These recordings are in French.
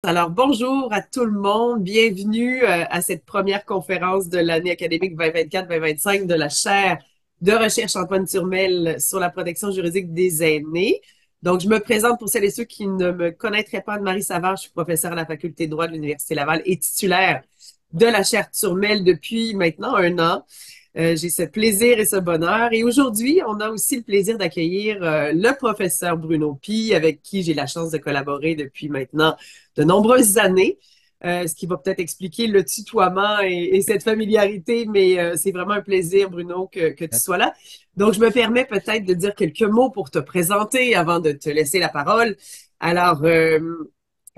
Alors, bonjour à tout le monde. Bienvenue à cette première conférence de l'année académique 2024-2025 de la chaire de recherche Antoine Turmel sur la protection juridique des aînés. Donc, je me présente pour celles et ceux qui ne me connaîtraient pas, Anne-Marie Savard. Je suis professeure à la faculté de droit de l'Université Laval et titulaire de la chaire Turmel depuis maintenant un an. J'ai ce plaisir et ce bonheur. Et aujourd'hui, on a aussi le plaisir d'accueillir le professeur Bruno Pi, avec qui j'ai la chance de collaborer depuis maintenant de nombreuses années. Ce qui va peut-être expliquer le tutoiement et cette familiarité, mais c'est vraiment un plaisir, Bruno, que tu sois là. Donc, je me permets peut-être de dire quelques mots pour te présenter avant de te laisser la parole. Alors,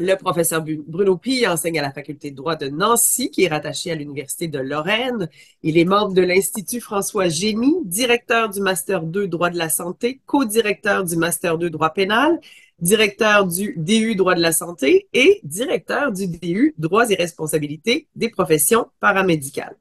le professeur Bruno Pi enseigne à la faculté de droit de Nancy, qui est rattachée à l'Université de Lorraine. Il est membre de l'Institut François Génie, directeur du Master 2 droit de la santé, co-directeur du Master 2 droit pénal, directeur du DU droit de la santé et directeur du DU droits et responsabilités des professions paramédicales.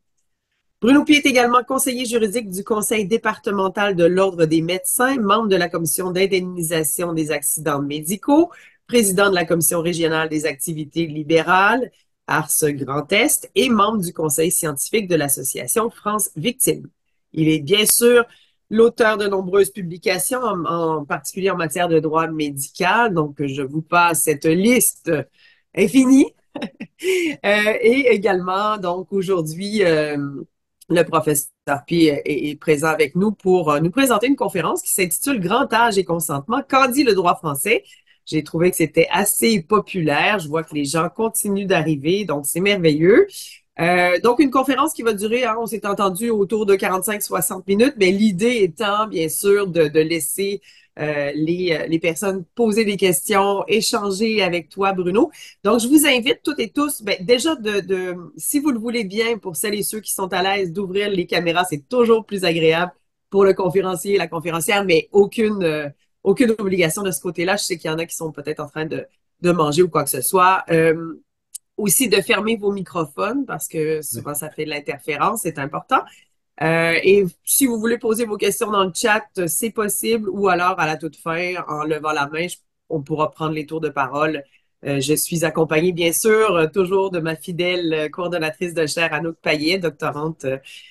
Bruno Pi est également conseiller juridique du Conseil départemental de l'Ordre des médecins, membre de la Commission d'indemnisation des accidents médicaux, président de la Commission régionale des activités libérales, Ars Grand Est, et membre du Conseil scientifique de l'Association France Victimes. Il est bien sûr l'auteur de nombreuses publications, en particulier en matière de droit médical. Donc, je vous passe cette liste infinie. Et également, donc, aujourd'hui, le professeur Pi est présent avec nous pour nous présenter une conférence qui s'intitule Grand âge et consentement, qu'en dit le droit français? J'ai trouvé que c'était assez populaire. Je vois que les gens continuent d'arriver, donc c'est merveilleux. Donc, une conférence qui va durer, hein, on s'est entendu, autour de 45-60 minutes, mais l'idée étant, bien sûr, de laisser les personnes poser des questions, échanger avec toi, Bruno. Donc, je vous invite toutes et tous, ben, déjà, si vous le voulez bien, pour celles et ceux qui sont à l'aise d'ouvrir les caméras, c'est toujours plus agréable pour le conférencier et la conférencière, mais aucune obligation de ce côté-là. Je sais qu'il y en a qui sont peut-être en train de manger ou quoi que ce soit. Aussi de fermer vos microphones parce que souvent ça fait de l'interférence, c'est important. Et si vous voulez poser vos questions dans le chat, c'est possible, ou alors à la toute fin, en levant la main, on pourra prendre les tours de parole. Je suis accompagnée, bien sûr, toujours de ma fidèle coordonnatrice de chaire, Anouk Payet, doctorante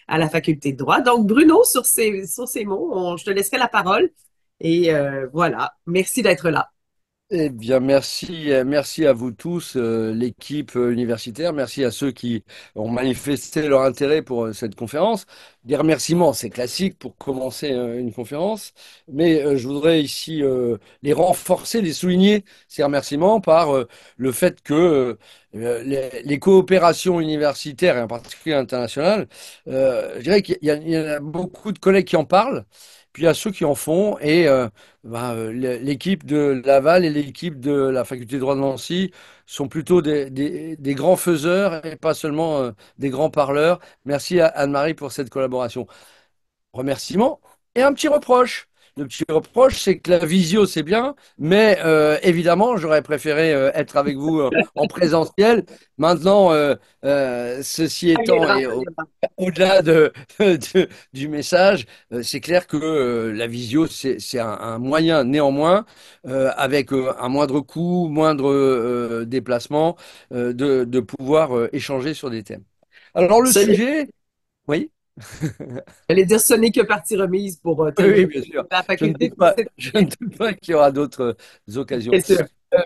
à la faculté de droit. Donc, Bruno, sur ces mots, je te laisserai la parole. Et voilà, merci d'être là. Eh bien, merci à vous tous, l'équipe universitaire. Merci à ceux qui ont manifesté leur intérêt pour cette conférence. Des remerciements, c'est classique pour commencer une conférence, mais je voudrais ici les renforcer, les souligner, ces remerciements, par le fait que les coopérations universitaires, et en particulier internationales, je dirais qu'il y a beaucoup de collègues qui en parlent. Puis il y a ceux qui en font l'équipe de Laval et l'équipe de la faculté de droit de Nancy sont plutôt des grands faiseurs et pas seulement des grands parleurs. Merci à Anne-Marie pour cette collaboration. Remerciement et un petit reproche. Le petit reproche, c'est que la visio, c'est bien, mais évidemment, j'aurais préféré être avec vous en présentiel. Maintenant, ceci Ça étant, viendra, et ça viendra. au-delà du message, c'est clair que la visio, c'est un moyen néanmoins, avec un moindre coût, moindre déplacement, de pouvoir échanger sur des thèmes. Alors le Ce n'est sujet, oui. J'allais dire, ce n'est que partie remise pour Oui, oui, bien sûr. la Je ne faculté. doute pas, je ne doute pas qu'il y aura d'autres occasions. Bien sûr. Euh,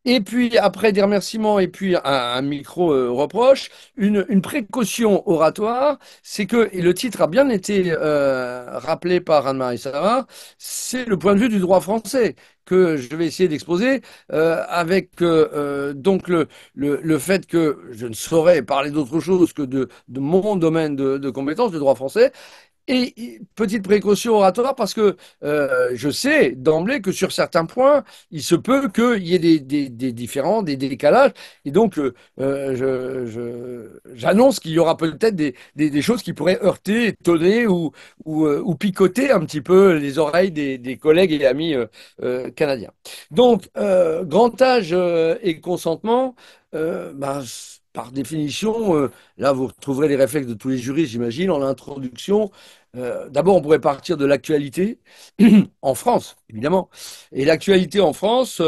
et puis, après des remerciements et puis un micro-reproche, une précaution oratoire, c'est que, et le titre a bien été rappelé par Anne-Marie Savard, c'est le point de vue du droit français que je vais essayer d'exposer, avec donc le fait que je ne saurais parler d'autre chose que de mon domaine de compétences, du droit français. Et petite précaution oratoire parce que je sais d'emblée que sur certains points, il se peut qu'il y ait des différends, des décalages. Et donc, j'annonce qu'il y aura peut-être des choses qui pourraient heurter, étonner ou picoter un petit peu les oreilles des collègues et amis canadiens. Donc, grand âge et consentement, par définition, là, vous retrouverez les réflexes de tous les juristes, j'imagine, en introduction. D'abord, on pourrait partir de l'actualité en France, évidemment. Et l'actualité en France,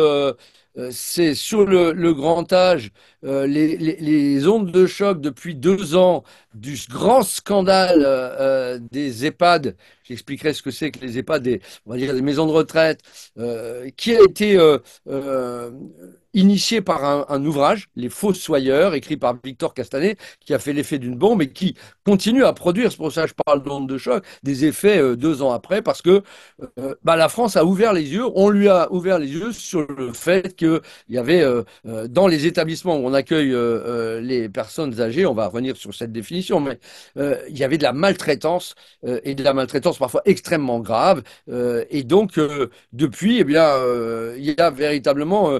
c'est sur le grand âge, les ondes de choc depuis 2 ans du grand scandale des EHPAD. J'expliquerai ce que c'est que les EHPAD, on va dire des maisons de retraite, qui a été initié par un ouvrage, Les Fossoyeurs, écrit par Victor Castanet, qui a fait l'effet d'une bombe et qui continue à produire, c'est pour ça que je parle d'ondes de choc, des effets 2 ans après, parce que la France a ouvert les yeux, on lui a ouvert les yeux sur le fait qu'il y avait dans les établissements où on accueille les personnes âgées, on va revenir sur cette définition, mais il y avait de la maltraitance et de la maltraitance parfois extrêmement grave. Et donc, depuis, eh bien, il y a véritablement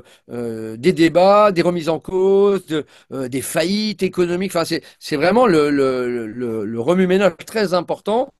des débats, des remises en cause, des faillites économiques. Enfin, c'est vraiment le remue-ménage très important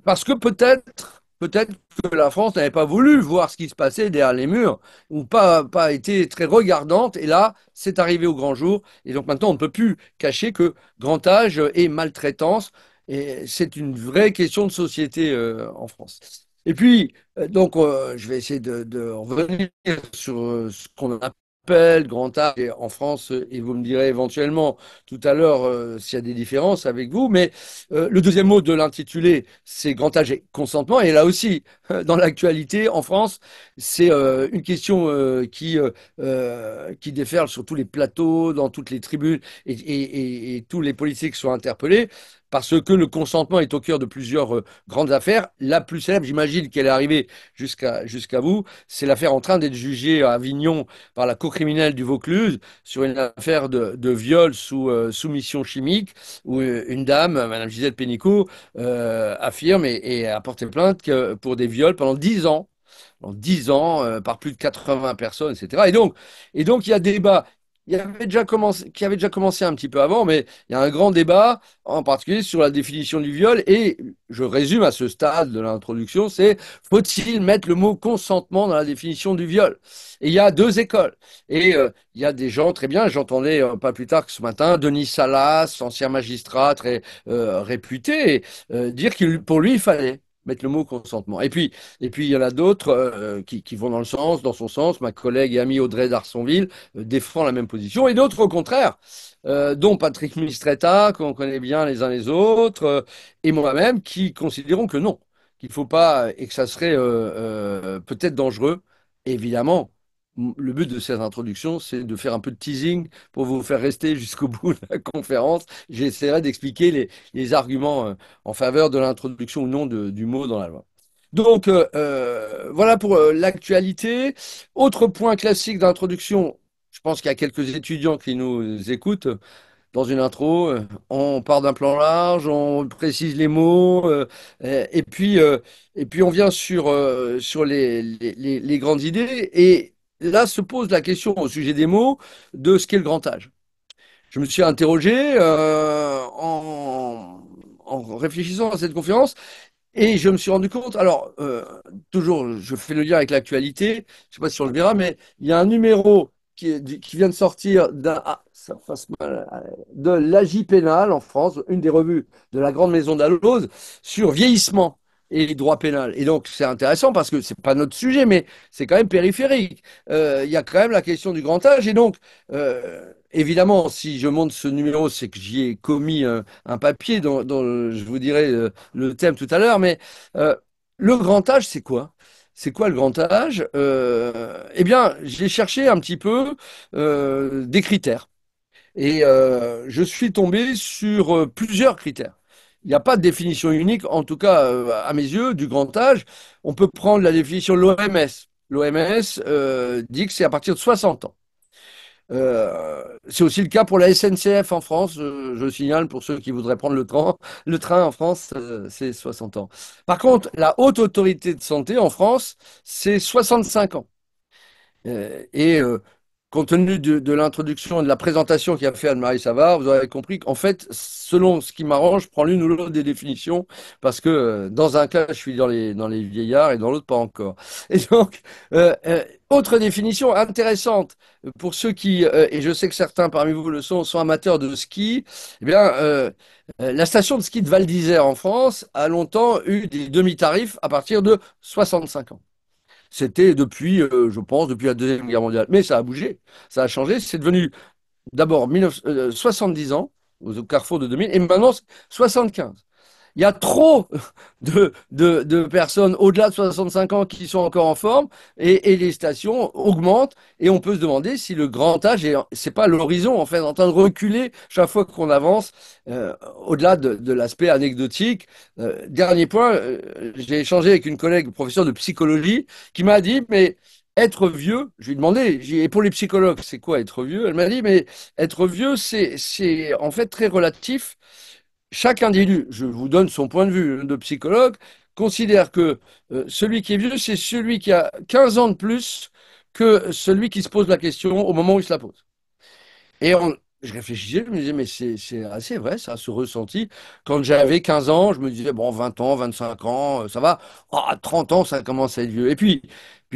parce que peut-être que la France n'avait pas voulu voir ce qui se passait derrière les murs, ou pas été très regardante, et là, c'est arrivé au grand jour, et donc maintenant, on ne peut plus cacher que grand âge et maltraitance, et c'est une vraie question de société en France. Et puis, je vais essayer de revenir sur ce qu'on appelle grand âge en France, et vous me direz éventuellement tout à l'heure s'il y a des différences avec vous, mais le deuxième mot de l'intitulé, c'est grand âge et consentement. Et là aussi, dans l'actualité, en France, c'est une question qui déferle sur tous les plateaux, dans toutes les tribunes, et tous les politiques sont interpellés. Parce que le consentement est au cœur de plusieurs grandes affaires. La plus célèbre, j'imagine qu'elle est arrivée jusqu'à vous, c'est l'affaire en train d'être jugée à Avignon par la cour criminelle du Vaucluse sur une affaire de viol sous soumission chimique où une dame, Madame Gisèle Pénicaud, affirme et a porté plainte pour des viols pendant 10 ans. En 10 ans, par plus de 80 personnes, etc. Et donc, il y a débat. Qui avait déjà commencé un petit peu avant, mais il y a un grand débat, en particulier sur la définition du viol. Et je résume à ce stade de l'introduction, c'est faut-il mettre le mot consentement dans la définition du viol? Et il y a deux écoles. Et il y a des gens très bien, j'entendais pas plus tard que ce matin, Denis Salas, ancien magistrat très réputé, dire que pour lui, il fallait mettre le mot consentement. Et puis il y en a d'autres qui vont dans son sens. Ma collègue et amie Audrey d'Arsonville défend la même position. Et d'autres, au contraire, dont Patrick Mistretta, qu'on connaît bien les uns les autres, et moi-même, qui considérons que non, qu'il ne faut pas, et que ça serait peut-être dangereux. Évidemment, le but de cette introduction, c'est de faire un peu de teasing pour vous faire rester jusqu'au bout de la conférence. J'essaierai d'expliquer les arguments en faveur de l'introduction ou non du mot dans la loi. Donc, voilà pour l'actualité. Autre point classique d'introduction, je pense qu'il y a quelques étudiants qui nous écoutent dans une intro. On part d'un plan large, on précise les mots, et puis on vient sur les grandes idées. Et là se pose la question au sujet des mots de ce qu'est le grand âge. Je me suis interrogé en réfléchissant à cette conférence et je me suis rendu compte, alors toujours je fais le lien avec l'actualité, je ne sais pas si on le verra, mais il y a un numéro qui vient de sortir ça fasse mal, de l'AJ Pénal en France, une des revues de la grande maison d'Alloz, sur vieillissement et droit pénal. Et donc c'est intéressant parce que c'est pas notre sujet, mais c'est quand même périphérique. Il y a quand même la question du grand âge. Et donc, évidemment, si je monte ce numéro, c'est que j'y ai commis un papier dont je vous dirai le thème tout à l'heure. Mais le grand âge, c'est quoi? C'est quoi le grand âge? Eh bien, j'ai cherché un petit peu des critères. Et je suis tombé sur plusieurs critères. Il n'y a pas de définition unique, en tout cas à mes yeux, du grand âge. On peut prendre la définition de l'OMS. L'OMS dit que c'est à partir de 60 ans. C'est aussi le cas pour la SNCF en France. Je signale pour ceux qui voudraient prendre le train en France, c'est 60 ans. Par contre, la haute autorité de santé en France, c'est 65 ans. Et compte tenu de l'introduction et de la présentation qu'a fait Anne-Marie Savard, vous aurez compris qu'en fait, selon ce qui m'arrange, je prends l'une ou l'autre des définitions, parce que dans un cas, je suis dans les vieillards et dans l'autre, pas encore. Et donc, autre définition intéressante pour ceux qui, et je sais que certains parmi vous le sont amateurs de ski, eh bien, la station de ski de Val d'Isère en France a longtemps eu des demi-tarifs à partir de 65 ans. C'était depuis, je pense, depuis la Deuxième Guerre mondiale. Mais ça a bougé, ça a changé. C'est devenu d'abord 70 ans, au carrefour de 2000, et maintenant 75. Il y a trop de personnes au-delà de 65 ans qui sont encore en forme et les stations augmentent et on peut se demander si le grand âge, c'est pas l'horizon en fait, en train de reculer chaque fois qu'on avance au-delà de l'aspect anecdotique. Dernier point, j'ai échangé avec une collègue professeure de psychologie qui m'a dit, mais être vieux, je lui ai demandé, et pour les psychologues, c'est quoi être vieux? Elle m'a dit, mais être vieux, c'est en fait très relatif. Chaque individu, je vous donne son point de vue de psychologue, considère que celui qui est vieux, c'est celui qui a 15 ans de plus que celui qui se pose la question au moment où il se la pose. Et je réfléchissais, je me disais, mais c'est assez vrai, ça, ce ressenti. Quand j'avais 15 ans, je me disais, bon, 20 ans, 25 ans, ça va. Oh, à 30 ans, ça commence à être vieux. Et puis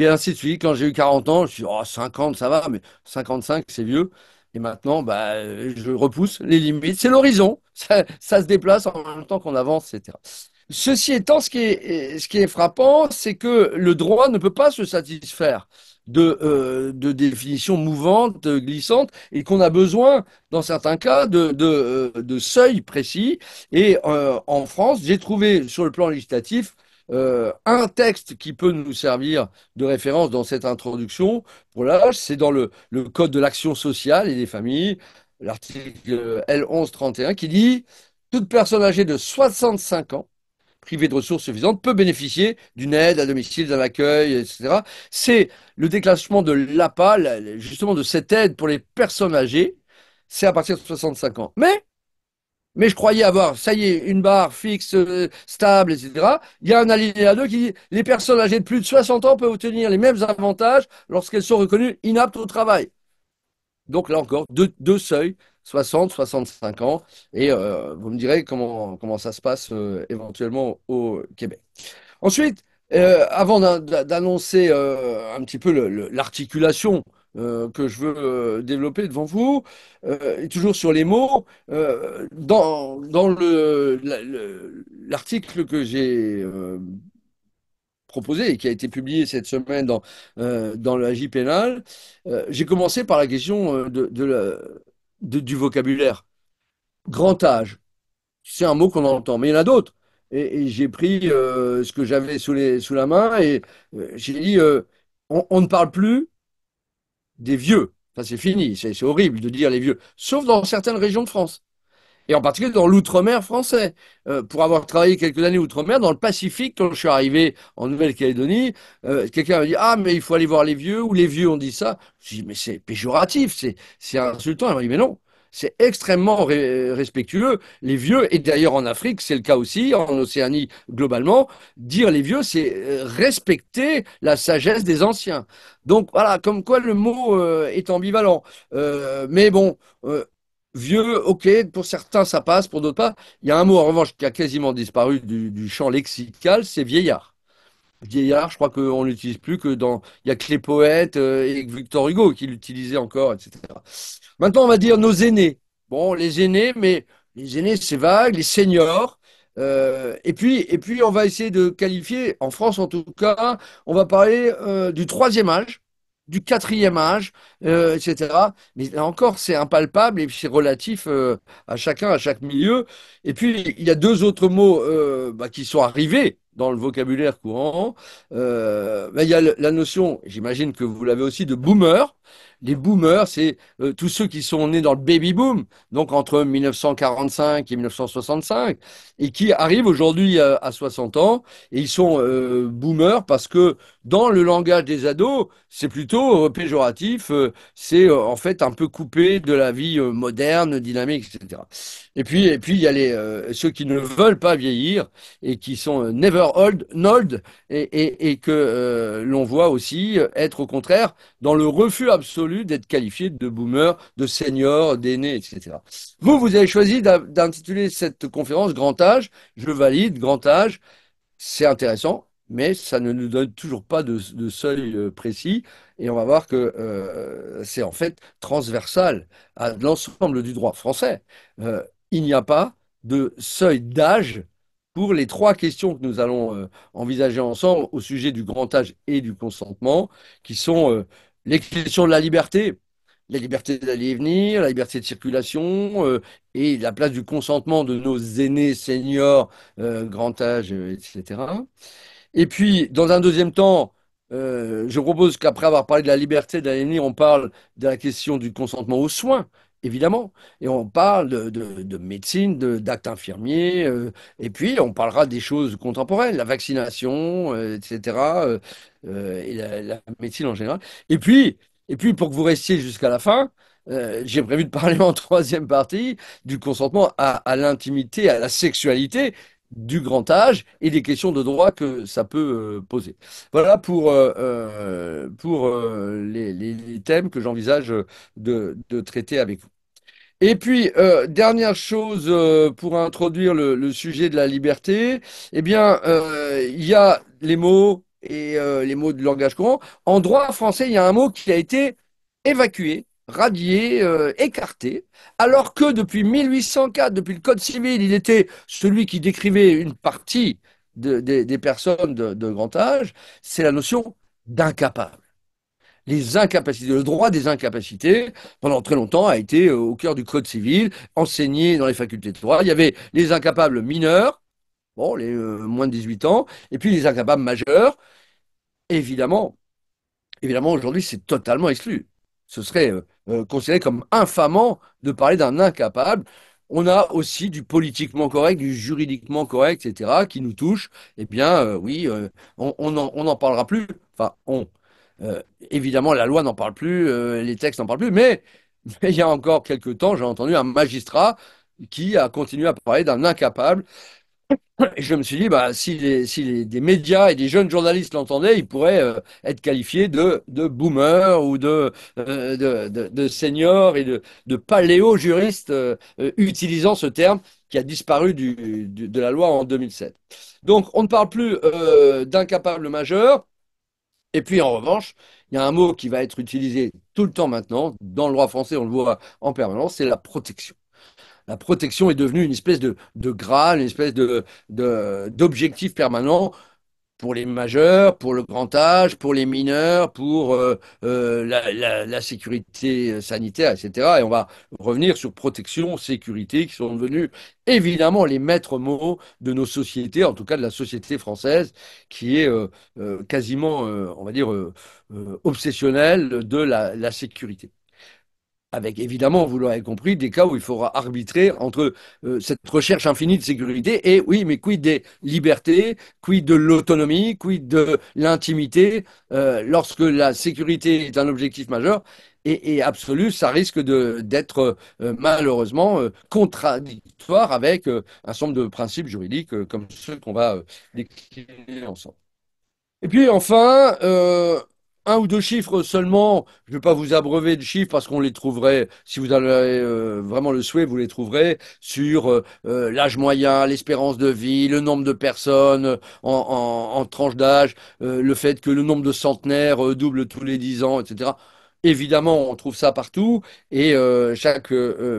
ainsi de suite. Quand j'ai eu 40 ans, je me suis dit, oh, 50, ça va, mais 55, c'est vieux. Et maintenant, bah, je repousse les limites. C'est l'horizon. Ça se déplace en même temps qu'on avance, etc. Ceci étant, ce qui est frappant, c'est que le droit ne peut pas se satisfaire de définitions mouvantes, glissantes, et qu'on a besoin, dans certains cas, de seuils précis. Et en France, j'ai trouvé sur le plan législatif un texte qui peut nous servir de référence dans cette introduction pour l'âge, c'est dans le Code de l'action sociale et des familles, l'article L1131, qui dit toute personne âgée de 65 ans privé de ressources suffisantes peut bénéficier d'une aide à domicile, d'un accueil, etc. C'est le déclenchement de l'APA, justement de cette aide pour les personnes âgées, c'est à partir de 65 ans. Mais je croyais avoir, ça y est, une barre fixe, stable, etc. Il y a un alinéa 2 qui dit les personnes âgées de plus de 60 ans peuvent obtenir les mêmes avantages lorsqu'elles sont reconnues inaptes au travail. Donc là encore, deux seuils, 60, 65 ans, et vous me direz comment ça se passe éventuellement au Québec. Ensuite, avant d'annoncer un petit peu l'articulation que je veux développer devant vous, et toujours sur les mots, dans l'article que j'ai proposé et qui a été publié cette semaine dans la J pénale, j'ai commencé par la question du vocabulaire. Grand âge, c'est un mot qu'on entend, mais il y en a d'autres. Et j'ai pris ce que j'avais sous la main et j'ai dit, on ne parle plus des vieux. Ça, c'est fini, c'est horrible de dire les vieux, sauf dans certaines régions de France et en particulier dans l'outre-mer français. Pour avoir travaillé quelques années outre-mer, dans le Pacifique, quand je suis arrivé en Nouvelle-Calédonie, quelqu'un m'a dit ah, mais il faut aller voir les vieux, ou les vieux ont dit ça. Je dis mais c'est péjoratif, c'est insultant. Il m'a dit mais non. C'est extrêmement respectueux. Les vieux, et d'ailleurs en Afrique, c'est le cas aussi, en Océanie globalement, dire les vieux, c'est respecter la sagesse des anciens. Donc voilà, comme quoi le mot est ambivalent. Mais bon, vieux, ok, pour certains ça passe, pour d'autres pas. Il y a un mot en revanche qui a quasiment disparu du champ lexical, c'est vieillard. Vieillard, je crois qu'on l'utilise plus que dans. Il y a que les poètes et Victor Hugo qui l'utilisaient encore, etc. Maintenant, on va dire nos aînés. Bon, les aînés, mais les aînés, c'est vague, les seniors. Et puis, on va essayer de qualifier, en France en tout cas, on va parler du troisième âge, du quatrième âge, etc. Mais là encore, c'est impalpable et c'est relatif à chacun, à chaque milieu. Et puis, il y a deux autres mots qui sont arrivés dans le vocabulaire courant. Il y a la notion, j'imagine que vous l'avez aussi, de boomer. Les boomers, c'est tous ceux qui sont nés dans le baby boom, donc entre 1945 et 1965, et qui arrivent aujourd'hui à 60 ans, et ils sont boomers parce que dans le langage des ados, c'est plutôt péjoratif, c'est en fait un peu coupé de la vie moderne, dynamique, etc. Et puis il y a ceux qui ne veulent pas vieillir et qui sont never old, nold, et que l'on voit aussi être au contraire dans le refus absolu d'être qualifié de boomer, de senior, d'aîné, etc. Vous avez choisi d'intituler cette conférence Grand âge. Je valide, grand âge, c'est intéressant, mais ça ne nous donne toujours pas de seuil précis. Et on va voir que c'est en fait transversal à l'ensemble du droit français. Il n'y a pas de seuil d'âge pour les trois questions que nous allons envisager ensemble au sujet du grand âge et du consentement, qui sont les questions de la liberté d'aller et venir, la liberté de circulation et la place du consentement de nos aînés, seniors, grand âge, etc. Et puis, dans un deuxième temps, je propose qu'après avoir parlé de la liberté d'aller et venir, on parle de la question du consentement aux soins, évidemment. Et on parle de médecine, d'actes infirmiers. Et puis, on parlera des choses contemporaines, la vaccination, etc. Et la médecine en général. Et puis, pour que vous restiez jusqu'à la fin, j'ai prévu de parler en troisième partie du consentement à l'intimité, à la sexualité du grand âge et des questions de droit que ça peut poser. Voilà pour les thèmes que j'envisage de traiter avec vous. Et puis, dernière chose pour introduire le sujet de la liberté, eh bien, il y a les mots et les mots de langage courant. En droit français, il y a un mot qui a été évacué, radié, écarté, alors que depuis 1804, depuis le Code civil, il était celui qui décrivait une partie des personnes de grand âge, c'est la notion d'incapable. Les incapacités, le droit des incapacités, pendant très longtemps, a été au cœur du Code civil, enseigné dans les facultés de droit. Il y avait les incapables mineurs, bon, les moins de 18 ans, et puis les incapables majeurs. Évidemment, aujourd'hui, c'est totalement exclu. Ce serait considéré comme infamant de parler d'un incapable. On a aussi du politiquement correct, du juridiquement correct, etc., qui nous touche. Eh bien, oui, on n'en parlera plus. Enfin, évidemment, la loi n'en parle plus, les textes n'en parlent plus, mais il y a encore quelques temps, j'ai entendu un magistrat qui a continué à parler d'un incapable. Et je me suis dit, bah, des médias et des jeunes journalistes l'entendaient, ils pourraient être qualifiés de boomers ou de seniors et de paléo-juristes utilisant ce terme qui a disparu de la loi en 2007. Donc, on ne parle plus d'incapable majeur. Et puis, en revanche, il y a un mot qui va être utilisé tout le temps maintenant. Dans le droit français, on le voit en permanence, c'est la protection. La protection est devenue une espèce de graal, une espèce d'objectif permanent pour les majeurs, pour le grand âge, pour les mineurs, pour la sécurité sanitaire, etc. Et on va revenir sur protection, sécurité, qui sont devenus évidemment les maîtres mots de nos sociétés, en tout cas de la société française, qui est quasiment, on va dire, obsessionnelle de la sécurité. Avec évidemment, vous l'aurez compris, des cas où il faudra arbitrer entre cette recherche infinie de sécurité et oui, mais quid des libertés, quid de l'autonomie, quid de l'intimité, lorsque la sécurité est un objectif majeur et absolu, ça risque d'être malheureusement contradictoire avec un certain nombre de principes juridiques comme ceux qu'on va décliner ensemble. Et puis enfin, un ou deux chiffres seulement. Je ne vais pas vous abreuver de chiffres parce qu'on les trouverait, si vous avez vraiment le souhait, vous les trouverez sur l'âge moyen, l'espérance de vie, le nombre de personnes en tranche d'âge, le fait que le nombre de centenaires double tous les 10 ans, etc. Évidemment, on trouve ça partout et chaque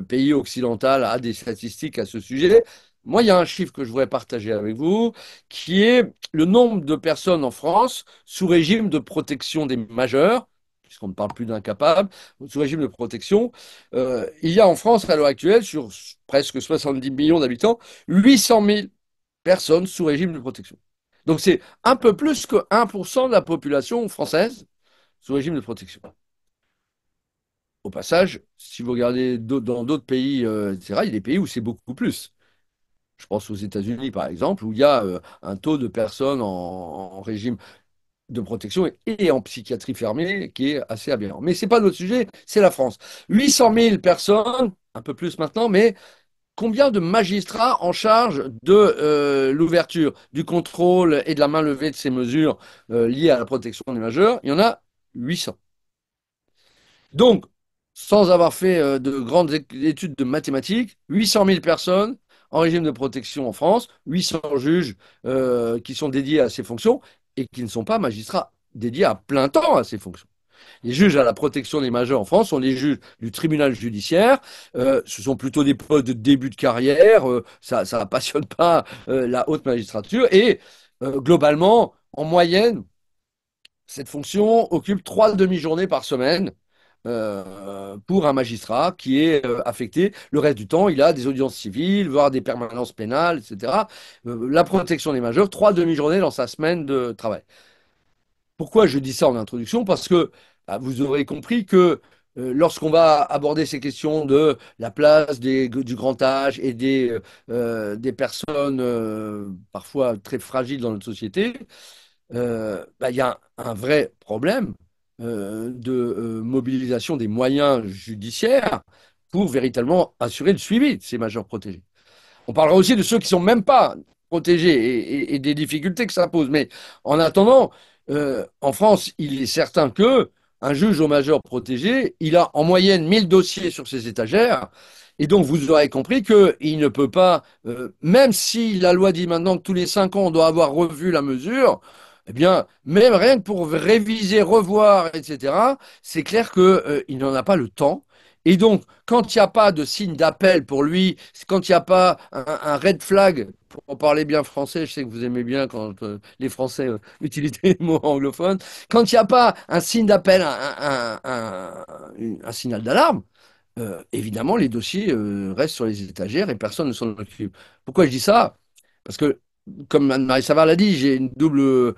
pays occidental a des statistiques à ce sujet. Moi, il y a un chiffre que je voudrais partager avec vous, qui est le nombre de personnes en France sous régime de protection des majeurs, puisqu'on ne parle plus d'incapables, sous régime de protection. Il y a en France, à l'heure actuelle, sur presque 70 millions d'habitants, 800 000 personnes sous régime de protection. Donc c'est un peu plus que 1% de la population française sous régime de protection. Au passage, si vous regardez dans d'autres pays, etc., il y a des pays où c'est beaucoup plus. Je pense aux États-Unis, par exemple, où il y a un taux de personnes en régime de protection et en psychiatrie fermée qui est assez aberrant. Mais ce n'est pas notre sujet, c'est la France. 800 000 personnes, un peu plus maintenant, mais combien de magistrats en charge de l'ouverture, du contrôle et de la main levée de ces mesures liées à la protection des majeurs? Il y en a 800. Donc, sans avoir fait de grandes études de mathématiques, 800 000 personnes en régime de protection en France, 800 juges qui sont dédiés à ces fonctions et qui ne sont pas magistrats dédiés à plein temps à ces fonctions. Les juges à la protection des majeurs en France sont les juges du tribunal judiciaire. Ce sont plutôt des postes de début de carrière. Ça ne passionne pas la haute magistrature. Et globalement, en moyenne, cette fonction occupe 3 demi-journées par semaine pour un magistrat qui est affecté. Le reste du temps, il a des audiences civiles, voire des permanences pénales, etc. La protection des majeurs, 3 demi-journées dans sa semaine de travail. Pourquoi je dis ça en introduction? Parce que vous aurez compris que lorsqu'on va aborder ces questions de la place du grand âge et des personnes parfois très fragiles dans notre société, il y a un vrai problème de mobilisation des moyens judiciaires pour véritablement assurer le suivi de ces majeurs protégés. On parlera aussi de ceux qui ne sont même pas protégés et des difficultés que ça pose. Mais en attendant, en France, il est certain que un juge au majeur protégé, il a en moyenne 1 000 dossiers sur ses étagères. Et donc, vous aurez compris qu'il ne peut pas, même si la loi dit maintenant que tous les 5 ans, on doit avoir revu la mesure, eh bien, même rien que pour réviser, revoir, etc., c'est clair qu'il n'en a pas le temps. Et donc, quand il n'y a pas de signe d'appel pour lui, quand il n'y a pas un red flag, pour en parler bien français, je sais que vous aimez bien quand les Français utilisent des mots anglophones, quand il n'y a pas un signe d'appel, un signal d'alarme, évidemment, les dossiers restent sur les étagères et personne ne s'en occupe. Pourquoi je dis ça? Parce que, comme Anne-Marie Savard l'a dit, j'ai une double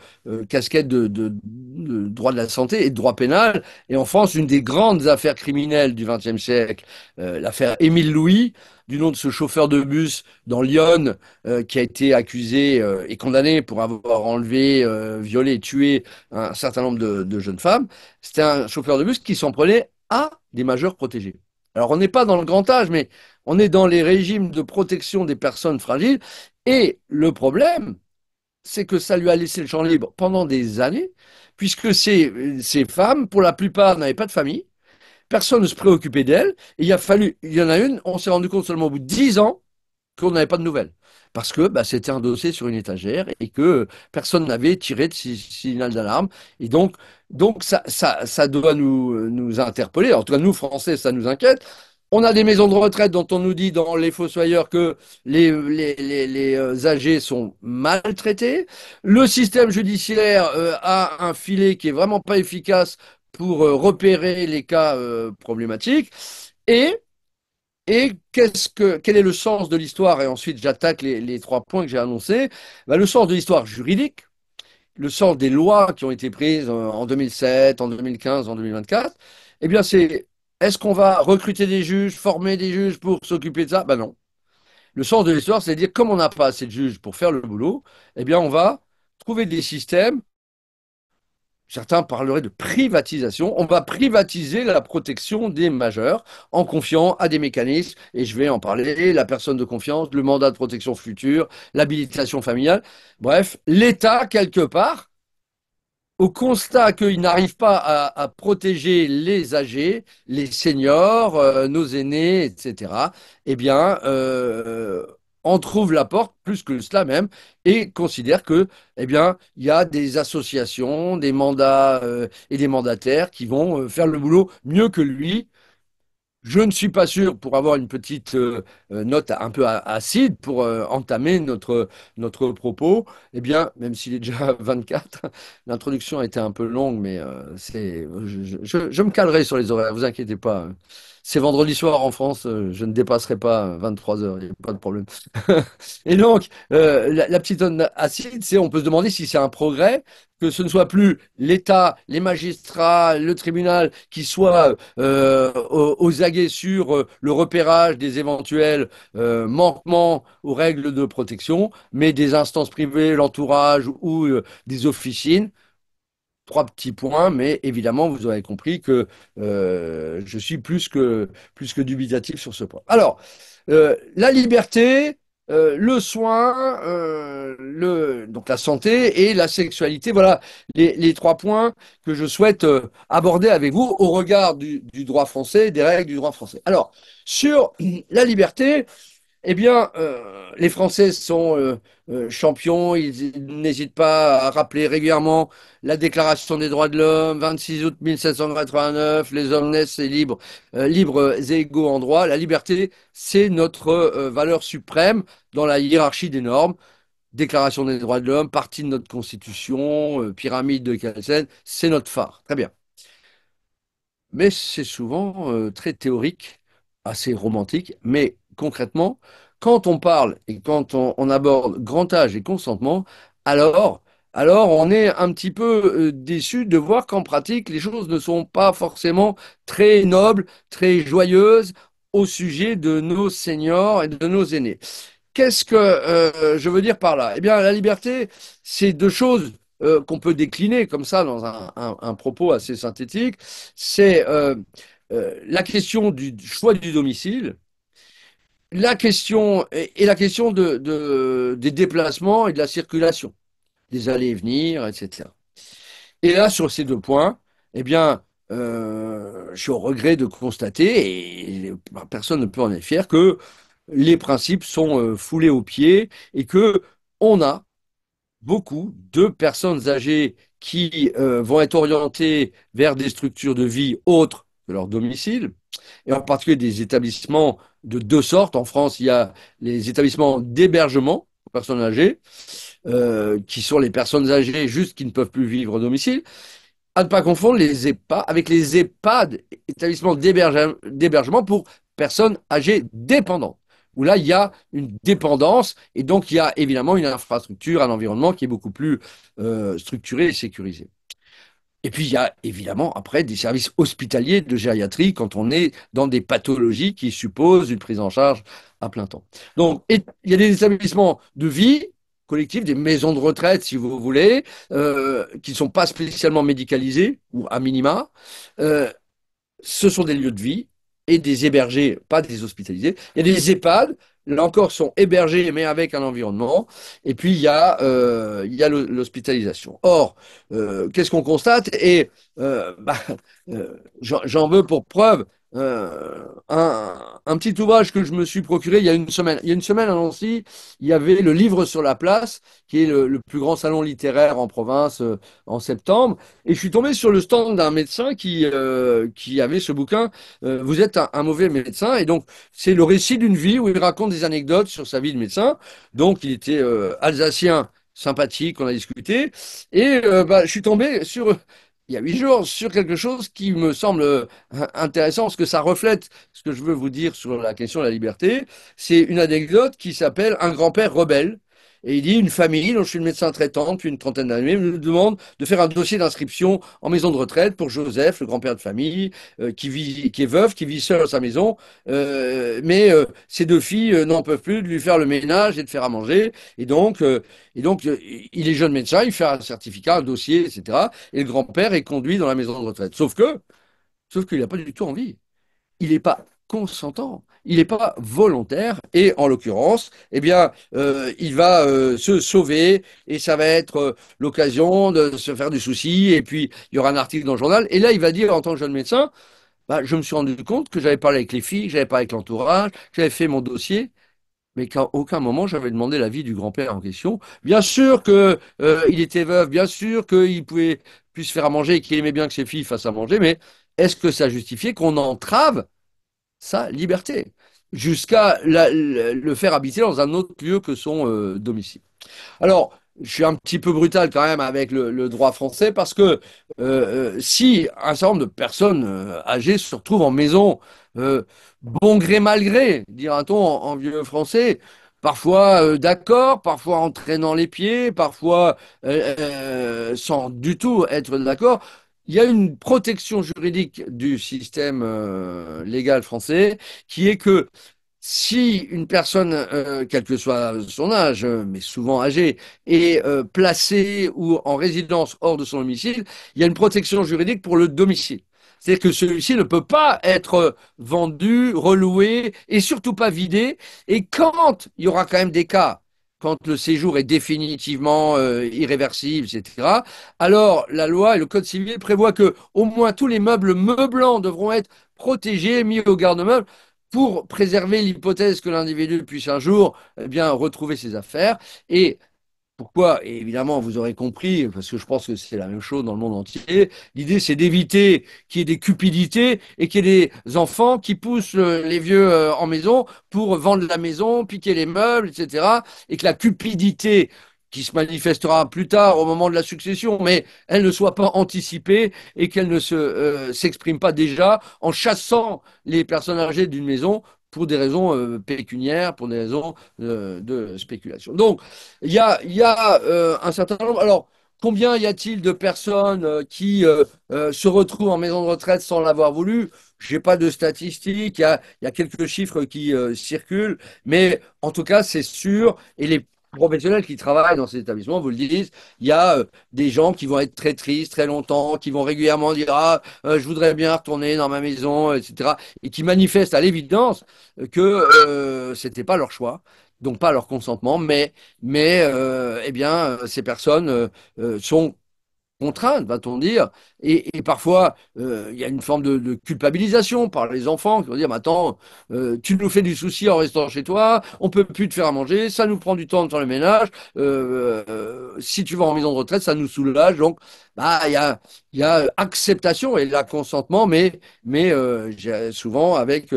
casquette de droit de la santé et de droit pénal. Et en France, une des grandes affaires criminelles du XXe siècle, l'affaire Émile Louis, du nom de ce chauffeur de bus dans Lyon, qui a été accusé et condamné pour avoir enlevé, violé et tué un certain nombre de jeunes femmes. C'était un chauffeur de bus qui s'en prenait à des majeurs protégés. Alors, on n'est pas dans le grand âge, mais on est dans les régimes de protection des personnes fragiles. Et le problème, c'est que ça lui a laissé le champ libre pendant des années, puisque ces femmes, pour la plupart, n'avaient pas de famille, personne ne se préoccupait d'elles, et il y en a une, on s'est rendu compte seulement au bout de 10 ans qu'on n'avait pas de nouvelles. Parce que c'était un dossier sur une étagère et que personne n'avait tiré de signal d'alarme. Et donc ça doit nous interpeller. En tout cas, nous, Français, ça nous inquiète. On a des maisons de retraite dont on nous dit dans les Fossoyeurs que les âgés sont maltraités. Le système judiciaire a un filet qui est vraiment pas efficace pour repérer les cas problématiques. Et quel est le sens de l'histoire? Et ensuite, j'attaque les 3 points que j'ai annoncés. Le sens de l'histoire juridique, le sens des lois qui ont été prises en 2007, en 2015, en 2024, eh bien, est-ce qu'on va recruter des juges, former des juges pour s'occuper de ça? Ben non. Le sens de l'histoire, c'est de dire, comme on n'a pas assez de juges pour faire le boulot, eh bien, on va trouver des systèmes. Certains parleraient de privatisation. On va privatiser la protection des majeurs en confiant à des mécanismes, et je vais en parler, la personne de confiance, le mandat de protection future, l'habilitation familiale. Bref, l'État, quelque part, au constat qu'il n'arrive pas à protéger les âgés, les seniors, nos aînés, etc., eh bien, on trouve la porte, plus que cela même, et considère que, eh bien, il y a des associations, des mandats et des mandataires qui vont faire le boulot mieux que lui. Je ne suis pas sûr, pour avoir une petite note un peu acide pour entamer notre propos, eh bien, même s'il est déjà 24, l'introduction a été un peu longue, mais je me calerai sur les horaires, vous inquiétez pas. C'est vendredi soir en France, je ne dépasserai pas 23 heures, il n'y a pas de problème. Et donc, la petite note acide, on peut se demander si c'est un progrès, que ce ne soit plus l'État, les magistrats, le tribunal qui soient aux aguets sur le repérage des éventuels manquements aux règles de protection, mais des instances privées, l'entourage ou des officines. 3 petits points, mais évidemment, vous aurez compris que je suis plus que dubitatif sur ce point. Alors, la liberté, le soin, donc la santé et la sexualité, voilà les 3 points que je souhaite aborder avec vous au regard du droit français, des règles du droit français. Alors, sur la liberté, Eh bien, les Français sont champions. Ils n'hésitent pas à rappeler régulièrement la Déclaration des droits de l'homme, 26 août 1789, les hommes naissent et libres, libres et égaux en droit. La liberté, c'est notre valeur suprême dans la hiérarchie des normes. Déclaration des droits de l'homme, partie de notre Constitution, pyramide de Kelsen, c'est notre phare. Très bien. Mais c'est souvent très théorique, assez romantique. Mais concrètement, quand on parle et quand on aborde grand âge et consentement, alors, alors on est un petit peu déçu de voir qu'en pratique, les choses ne sont pas forcément très nobles, très joyeuses au sujet de nos seniors et de nos aînés. Qu'est-ce que je veux dire par là? Eh bien, la liberté, c'est deux choses qu'on peut décliner comme ça dans un propos assez synthétique. C'est la question du choix du domicile, la question et la question des déplacements et de la circulation, des allées et venir, etc. Et là, sur ces deux points, eh bien, je suis au regret de constater, et personne ne peut en être fier, que les principes sont foulés aux pieds et que on a beaucoup de personnes âgées qui vont être orientées vers des structures de vie autres que leur domicile, et en particulier des établissements de deux sortes. En France, il y a les établissements d'hébergement pour personnes âgées, qui sont les personnes âgées juste qui ne peuvent plus vivre au domicile, à ne pas confondre les EHPAD avec les EHPAD, établissements d'hébergement pour personnes âgées dépendantes, où là, il y a une dépendance et donc il y a évidemment une infrastructure, un environnement qui est beaucoup plus structuré et sécurisé. Et puis, il y a évidemment après des services hospitaliers de gériatrie quand on est dans des pathologies qui supposent une prise en charge à plein temps. Donc, il y a des établissements de vie collectifs, des maisons de retraite, si vous voulez, qui ne sont pas spécialement médicalisés, ou à minima. Euh, Ce sont des lieux de vie et des hébergés, pas des hospitalisés. Il y a des EHPAD, là encore, sont hébergés, mais avec un environnement. Et puis, il y a l'hospitalisation. Or, qu'est-ce qu'on constate? Et j'en veux pour preuve un petit ouvrage que je me suis procuré il y a une semaine. Il y a une semaine à Nancy, il y avait le Livre sur la place, qui est le plus grand salon littéraire en province en septembre. Et je suis tombé sur le stand d'un médecin qui avait ce bouquin, Vous êtes un mauvais médecin. Et donc, c'est le récit d'une vie où il raconte des anecdotes sur sa vie de médecin. Donc, il était alsacien, sympathique, on a discuté. Et je suis tombé sur, il y a 8 jours, sur quelque chose qui me semble intéressant, parce que ça reflète ce que je veux vous dire sur la question de la liberté. C'est une anecdote qui s'appelle Un grand-père rebelle. Et il dit, une famille dont je suis le médecin traitant depuis une trentaine d'années me demande de faire un dossier d'inscription en maison de retraite pour Joseph, le grand-père de famille, qui est veuf, qui vit seul dans sa maison. Mais ses deux filles n'en peuvent plus de lui faire le ménage et de faire à manger. Et donc, il est jeune médecin, il fait un certificat, un dossier, etc. Et le grand-père est conduit dans la maison de retraite. Sauf qu'il n'a pas du tout envie, il n'est pas consentant, il n'est pas volontaire, et en l'occurrence, eh bien, il va se sauver, et ça va être l'occasion de se faire du souci, et puis il y aura un article dans le journal, et là, il va dire, en tant que jeune médecin, je me suis rendu compte que j'avais parlé avec les filles, que j'avais parlé avec l'entourage, que j'avais fait mon dossier, mais qu'à aucun moment j'avais demandé l'avis du grand-père en question. Bien sûr que il était veuf, bien sûr qu'il pouvait plus se faire à manger et qu'il aimait bien que ses filles fassent à manger, mais est-ce que ça justifiait qu'on entrave sa liberté, jusqu'à le faire habiter dans un autre lieu que son domicile? Alors, je suis un petit peu brutal quand même avec le droit français parce que si un certain nombre de personnes âgées se retrouvent en maison, euh, bon gré mal gré, dira-t-on en vieux français, parfois d'accord, parfois en traînant les pieds, parfois sans du tout être d'accord, il y a une protection juridique du système légal français qui est que si une personne, quel que soit son âge, mais souvent âgée, est placée ou en résidence hors de son domicile, il y a une protection juridique pour le domicile. C'est-à-dire que celui-ci ne peut pas être vendu, reloué et surtout pas vidé. Et quand il y aura quand même des cas, quand le séjour est définitivement irréversible, etc., alors la loi et le Code civil prévoient que au moins tous les meubles meublants devront être protégés, mis au garde-meuble, pour préserver l'hypothèse que l'individu puisse un jour eh bien, retrouver ses affaires. Et pourquoi? Et évidemment, vous aurez compris, parce que je pense que c'est la même chose dans le monde entier. L'idée, c'est d'éviter qu'il y ait des cupidités et qu'il y ait des enfants qui poussent les vieux en maison pour vendre la maison, piquer les meubles, etc. Et que la cupidité qui se manifestera plus tard au moment de la succession, mais elle ne soit pas anticipée et qu'elle ne s'exprime pas déjà en chassant les personnes âgées d'une maison pour des raisons pécuniaires, pour des raisons de spéculation. Donc, il y a un certain nombre. Alors, combien y a-t-il de personnes qui se retrouvent en maison de retraite sans l'avoir voulu? Je n'ai pas de statistiques. Il y a quelques chiffres qui circulent, mais en tout cas, c'est sûr. Et les professionnels qui travaillent dans ces établissements vous le disent. Il y a des gens qui vont être très tristes très longtemps, qui vont régulièrement dire ah je voudrais bien retourner dans ma maison, etc. Et qui manifestent à l'évidence que c'était pas leur choix, donc pas leur consentement, mais eh bien, ces personnes sont contraintes, va-t-on dire, et parfois il y a une forme de culpabilisation par les enfants qui vont dire, mais attends, tu nous fais du souci en restant chez toi, on peut plus te faire à manger, ça nous prend du temps de faire le ménage, si tu vas en maison de retraite, ça nous soulage, donc bah, il y a acceptation et là consentement, mais souvent avec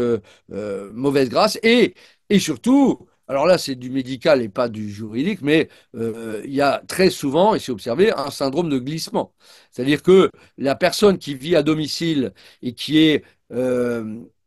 mauvaise grâce, et surtout, alors là c'est du médical et pas du juridique, mais il y a très souvent, et c'est observé, un syndrome de glissement. C'est-à-dire que la personne qui vit à domicile et qui est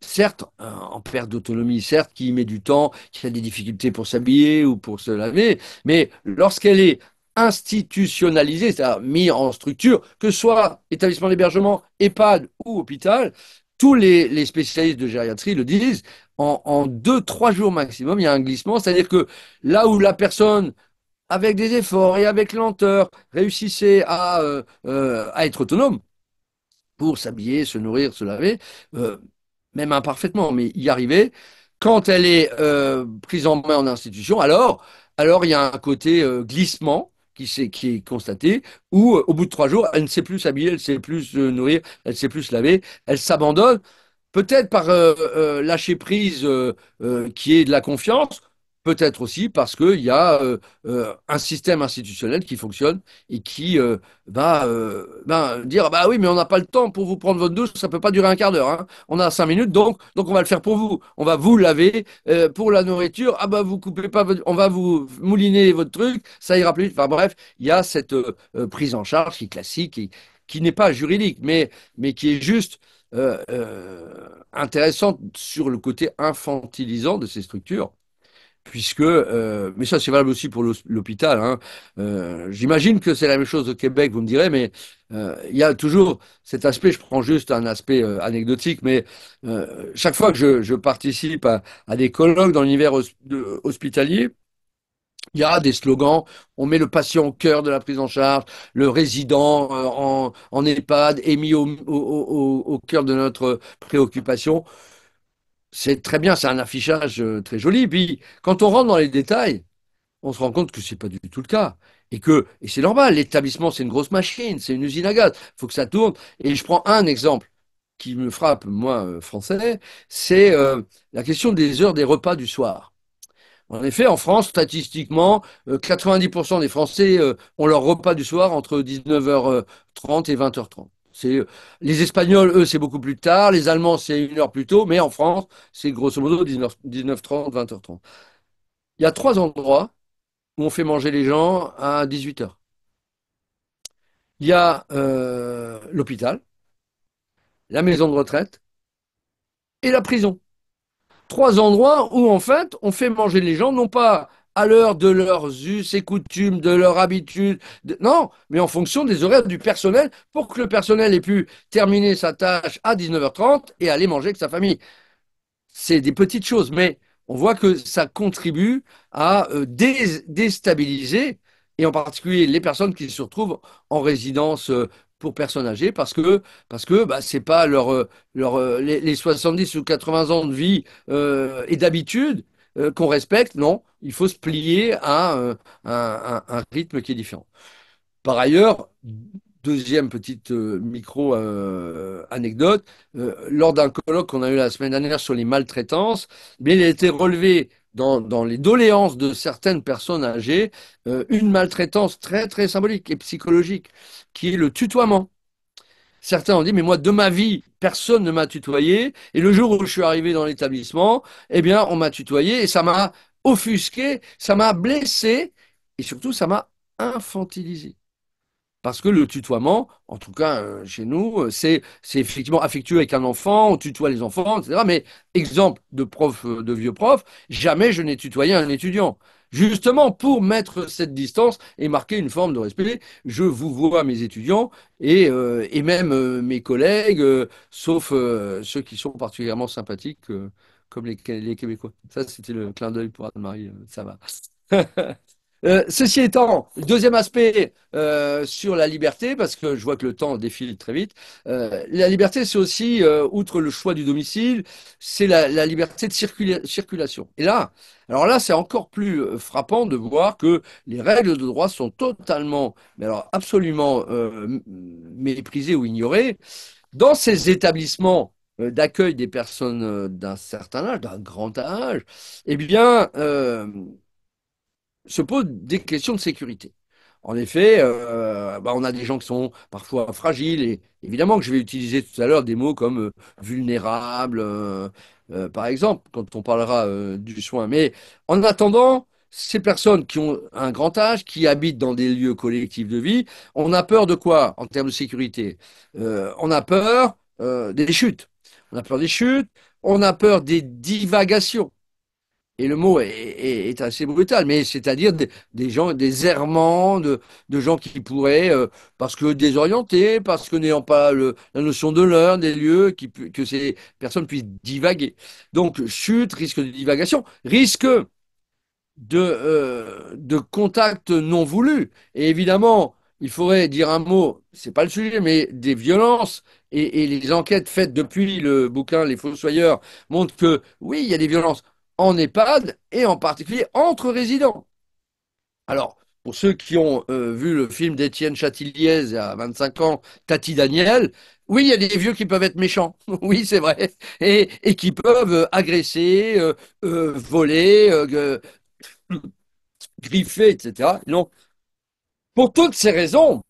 certes en perte d'autonomie, certes qui met du temps, qui a des difficultés pour s'habiller ou pour se laver, mais lorsqu'elle est institutionnalisée, c'est-à-dire mise en structure, que ce soit établissement d'hébergement, EHPAD ou hôpital, tous les spécialistes de gériatrie le disent, en 2, 3 jours maximum, il y a un glissement, c'est-à-dire que là où la personne avec des efforts et avec lenteur, réussissait à être autonome pour s'habiller, se nourrir, se laver, euh, même imparfaitement, mais y arriver. Quand elle est prise en main en institution, alors il y a un côté glissement qui est constaté, où au bout de 3 jours, elle ne sait plus s'habiller, elle ne sait plus se nourrir, elle ne sait plus se laver, elle s'abandonne, peut-être par lâcher prise qui est de la confiance, peut-être aussi parce qu'il y a un système institutionnel qui fonctionne et qui va dire bah oui mais on n'a pas le temps pour vous prendre votre douche, ça peut pas durer un quart d'heure, hein. On a 5 minutes donc on va le faire pour vous, on va vous laver pour la nourriture, ah bah vous coupez pas on va vous mouliner votre truc, ça ira plus vite. Enfin bref, il y a cette prise en charge qui est classique et qui n'est pas juridique mais qui est juste intéressante sur le côté infantilisant de ces structures, puisque, mais ça c'est valable aussi pour l'hôpital, hein. J'imagine que c'est la même chose au Québec, vous me direz, mais il y a toujours cet aspect, je prends juste un aspect anecdotique, mais chaque fois que je participe à des colloques dans l'univers hospitalier, il y a des slogans, on met le patient au cœur de la prise en charge, le résident en EHPAD est mis au cœur de notre préoccupation. C'est très bien, c'est un affichage très joli. Puis quand on rentre dans les détails, on se rend compte que c'est pas du tout le cas. Et c'est normal, l'établissement c'est une grosse machine, c'est une usine à gaz, il faut que ça tourne. Et je prends un exemple qui me frappe, moi, français, c'est la question des heures des repas du soir. En effet, en France, statistiquement, 90% des Français ont leur repas du soir entre 19h30 et 20h30. Les Espagnols, eux, c'est beaucoup plus tard. Les Allemands, c'est 1 heure plus tôt. Mais en France, c'est grosso modo 19h30, 20h30. Il y a 3 endroits où on fait manger les gens à 18h. Il y a l'hôpital, la maison de retraite et la prison. 3 endroits où, en fait, on fait manger les gens, non pas à l'heure de leurs us et coutumes, de leur habitude, non, mais en fonction des horaires du personnel, pour que le personnel ait pu terminer sa tâche à 19h30 et aller manger avec sa famille. C'est des petites choses, mais on voit que ça contribue à déstabiliser, et en particulier les personnes qui se retrouvent en résidence pour personnes âgées, parce que bah, c'est pas les 70 ou 80 ans de vie et d'habitude qu'on respecte, non, il faut se plier à un rythme qui est différent. Par ailleurs, Deuxième petite anecdote, lors d'un colloque qu'on a eu la semaine dernière sur les maltraitances, mais il a été relevé dans les doléances de certaines personnes âgées une maltraitance très très symbolique et psychologique, qui est le tutoiement. Certains ont dit, mais moi, de ma vie, personne ne m'a tutoyé. Et le jour où je suis arrivé dans l'établissement, eh bien, on m'a tutoyé et ça m'a offusqué, ça m'a blessé et surtout, ça m'a infantilisé. Parce que le tutoiement, en tout cas chez nous, c'est effectivement affectueux avec un enfant, on tutoie les enfants, etc. Mais exemple de prof, de vieux prof, jamais je n'ai tutoyé un étudiant. Justement pour mettre cette distance et marquer une forme de respect, je vous vois mes étudiants et même mes collègues, sauf ceux qui sont particulièrement sympathiques, comme les Québécois. Ça, c'était le clin d'œil pour Anne-Marie, ça va. Ceci étant, deuxième aspect sur la liberté, parce que je vois que le temps défile très vite, la liberté, c'est aussi, outre le choix du domicile, c'est la liberté de circulation. Et là, alors là, c'est encore plus frappant de voir que les règles de droit sont totalement, mais alors absolument méprisées ou ignorées dans ces établissements d'accueil des personnes d'un certain âge, d'un grand âge. Eh bien, se posent des questions de sécurité. En effet, on a des gens qui sont parfois fragiles et évidemment que je vais utiliser tout à l'heure des mots comme vulnérable, par exemple, quand on parlera du soin. Mais en attendant, ces personnes qui ont un grand âge, qui habitent dans des lieux collectifs de vie, on a peur de quoi en termes de sécurité? On a peur des chutes. On a peur des chutes, on a peur des divagations. Et le mot est assez brutal, mais c'est-à-dire des gens, des errements, de gens qui pourraient, parce que désorientés, parce que n'ayant pas la notion de l'heure, des lieux, que ces personnes puissent divaguer. Donc, chute, risque de divagation, risque de contact non voulu. Et évidemment, il faudrait dire un mot, c'est pas le sujet, mais des violences. Et les enquêtes faites depuis le bouquin Les Fossoyeurs montrent que oui, il y a des violences en EHPAD et en particulier entre résidents. Alors, pour ceux qui ont vu le film d'Étienne Châtilliez il y a 25 ans, Tati Daniel, oui, il y a des vieux qui peuvent être méchants, oui, c'est vrai, et qui peuvent agresser, voler, griffer, etc. Non. Pour toutes ces raisons,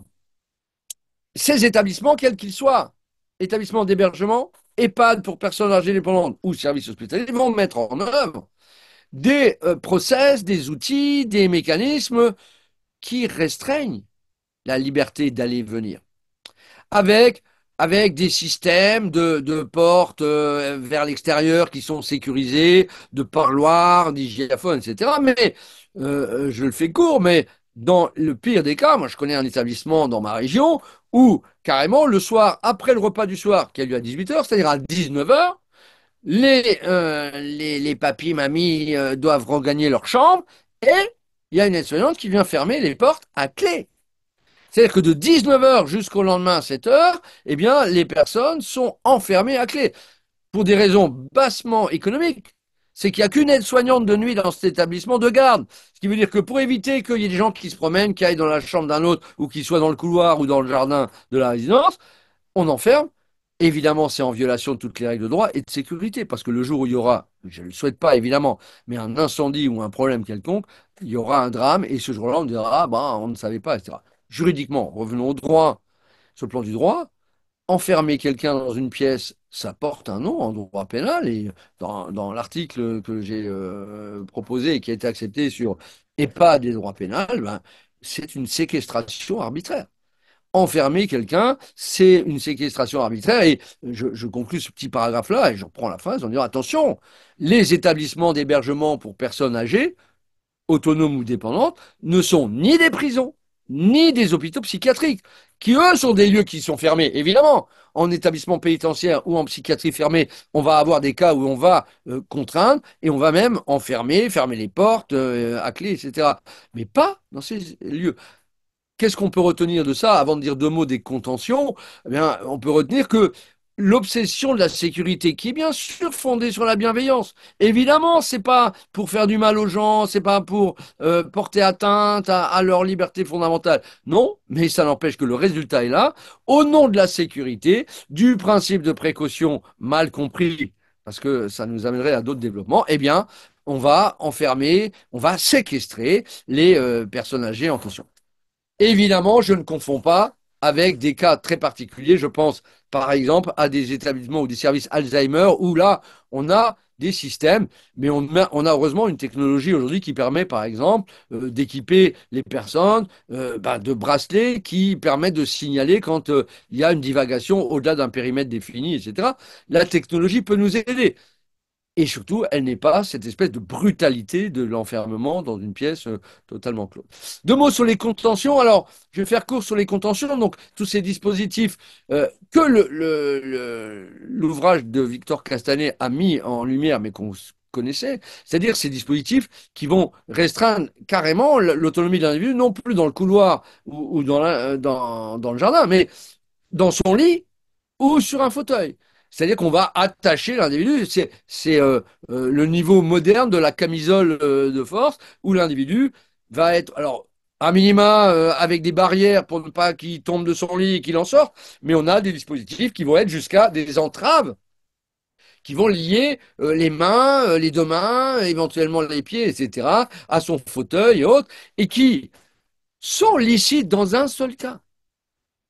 ces établissements, quels qu'ils soient, établissements d'hébergement, EHPAD pour personnes âgées dépendantes ou services hospitaliers, vont mettre en œuvre des process, des outils, des mécanismes qui restreignent la liberté d'aller et venir. avec, avec des systèmes de portes vers l'extérieur qui sont sécurisés, de parloirs, d'hygiaphones, etc. Mais je le fais court, mais dans le pire des cas, moi je connais un établissement dans ma région où carrément le soir, après le repas du soir qui a lieu à 18h, c'est-à-dire à 19h, les papis, mamies doivent regagner leur chambre et il y a une aide-soignante qui vient fermer les portes à clé. C'est-à-dire que de 19h jusqu'au lendemain à 7h, eh bien, les personnes sont enfermées à clé pour des raisons bassement économiques. C'est qu'il n'y a qu'une aide-soignante de nuit dans cet établissement de garde. Ce qui veut dire que pour éviter qu'il y ait des gens qui se promènent, qui aillent dans la chambre d'un autre ou qui soient dans le couloir ou dans le jardin de la résidence, on enferme. Évidemment, c'est en violation de toutes les règles de droit et de sécurité, parce que le jour où il y aura, je ne le souhaite pas évidemment, mais un incendie ou un problème quelconque, il y aura un drame et ce jour-là, on dira, ah ben, on ne savait pas, etc. Juridiquement, revenons au droit, sur le plan du droit, enfermer quelqu'un dans une pièce, ça porte un nom en droit pénal et dans l'article que j'ai proposé et qui a été accepté sur EHPAD des droits pénals, ben, c'est une séquestration arbitraire enfermer quelqu'un, c'est une séquestration arbitraire. Et je conclus ce petit paragraphe-là et je reprends la phrase en disant attention, les établissements d'hébergement pour personnes âgées, autonomes ou dépendantes, ne sont ni des prisons, ni des hôpitaux psychiatriques, qui eux sont des lieux qui sont fermés. Évidemment, en établissement pénitentiaire ou en psychiatrie fermée, on va avoir des cas où on va contraindre et on va même enfermer, fermer les portes à clé, etc. Mais pas dans ces lieux. Qu'est-ce qu'on peut retenir de ça avant de dire deux mots des contentions? Eh bien, on peut retenir que l'obsession de la sécurité, qui est bien sûr fondée sur la bienveillance. Évidemment, c'est pas pour faire du mal aux gens, c'est pas pour porter atteinte à leur liberté fondamentale. Non, mais ça n'empêche que le résultat est là. Au nom de la sécurité, du principe de précaution mal compris, parce que ça nous amènerait à d'autres développements, eh bien, on va enfermer, on va séquestrer les personnes âgées en question. Évidemment, je ne confonds pas avec des cas très particuliers. Je pense, par exemple, à des établissements ou des services Alzheimer où là, on a des systèmes, mais on a heureusement une technologie aujourd'hui qui permet, par exemple, d'équiper les personnes de bracelets qui permettent de signaler quand il y a une divagation au-delà d'un périmètre défini, etc. La technologie peut nous aider. Et surtout, elle n'est pas cette espèce de brutalité de l'enfermement dans une pièce totalement close. Deux mots sur les contentions. Alors, je vais faire court sur les contentions. Donc, tous ces dispositifs que l'ouvrage de Victor Castanet a mis en lumière, mais qu'on connaissait, c'est-à-dire ces dispositifs qui vont restreindre carrément l'autonomie de l'individu, non plus dans le couloir ou dans le jardin, mais dans son lit ou sur un fauteuil. C'est-à-dire qu'on va attacher l'individu. C'est le niveau moderne de la camisole de force où l'individu va être, alors, à minima, avec des barrières pour ne pas qu'il tombe de son lit et qu'il en sorte, mais on a des dispositifs qui vont être jusqu'à des entraves qui vont lier les mains, les deux mains, éventuellement les pieds, etc., à son fauteuil et autres, et qui sont licites dans un seul cas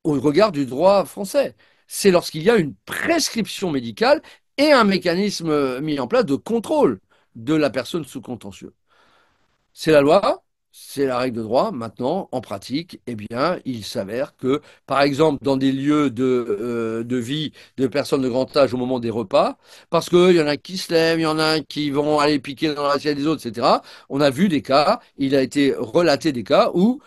au regard du droit français. C'est lorsqu'il y a une prescription médicale et un mécanisme mis en place de contrôle de la personne sous contentieux. C'est la loi, c'est la règle de droit. Maintenant, en pratique, eh bien, il s'avère que, par exemple, dans des lieux de vie de personnes de grand âge au moment des repas, parce qu'il y en a qui se lèvent, il y en a qui vont aller piquer dans l'assiette des autres, etc., on a vu des cas, il a été relaté des cas où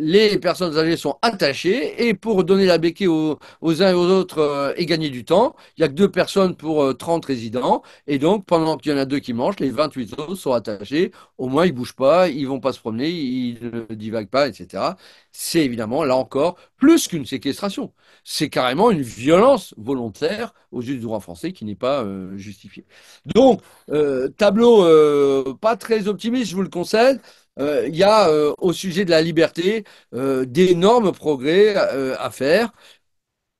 les personnes âgées sont attachées et pour donner la béquille aux uns et aux autres et gagner du temps, il n'y a que deux personnes pour 30 résidents et donc pendant qu'il y en a deux qui mangent, les 28 autres sont attachés, au moins ils ne bougent pas, ils ne vont pas se promener, ils ne divaguent pas, etc. C'est évidemment, là encore, plus qu'une séquestration. C'est carrément une violence volontaire aux yeux du droit français qui n'est pas justifiée. Donc, tableau pas très optimiste, je vous le concède. Il y a au sujet de la liberté d'énormes progrès à faire.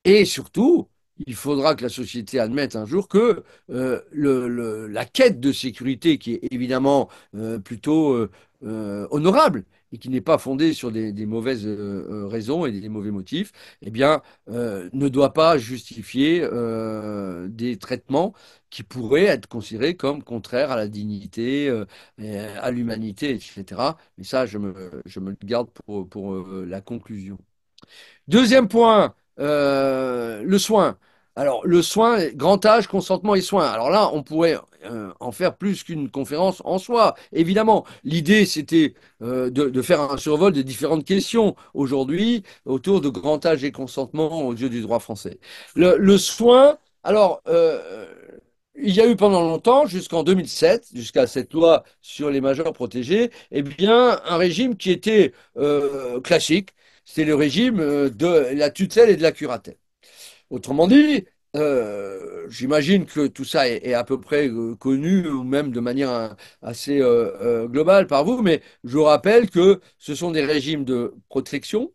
Et surtout, il faudra que la société admette un jour que la quête de sécurité, qui est évidemment plutôt honorable et qui n'est pas fondée sur des mauvaises raisons et des mauvais motifs, eh bien, ne doit pas justifier des traitements qui pourraient être considérés comme contraires à la dignité, à l'humanité, etc. Mais ça, je me le garde pour la conclusion. Deuxième point, le soin. Alors, le soin, grand âge, consentement et soin. Alors là, on pourrait en faire plus qu'une conférence en soi. Évidemment, l'idée, c'était de faire un survol de différentes questions aujourd'hui autour de grand âge et consentement aux yeux du droit français. Le soin, alors, il y a eu pendant longtemps, jusqu'en 2007, jusqu'à cette loi sur les majeurs protégés, eh bien, un régime qui était classique, c'est le régime de la tutelle et de la curatelle. Autrement dit, j'imagine que tout ça est à peu près connu, ou même de manière assez globale par vous, mais je vous rappelle que ce sont des régimes de protection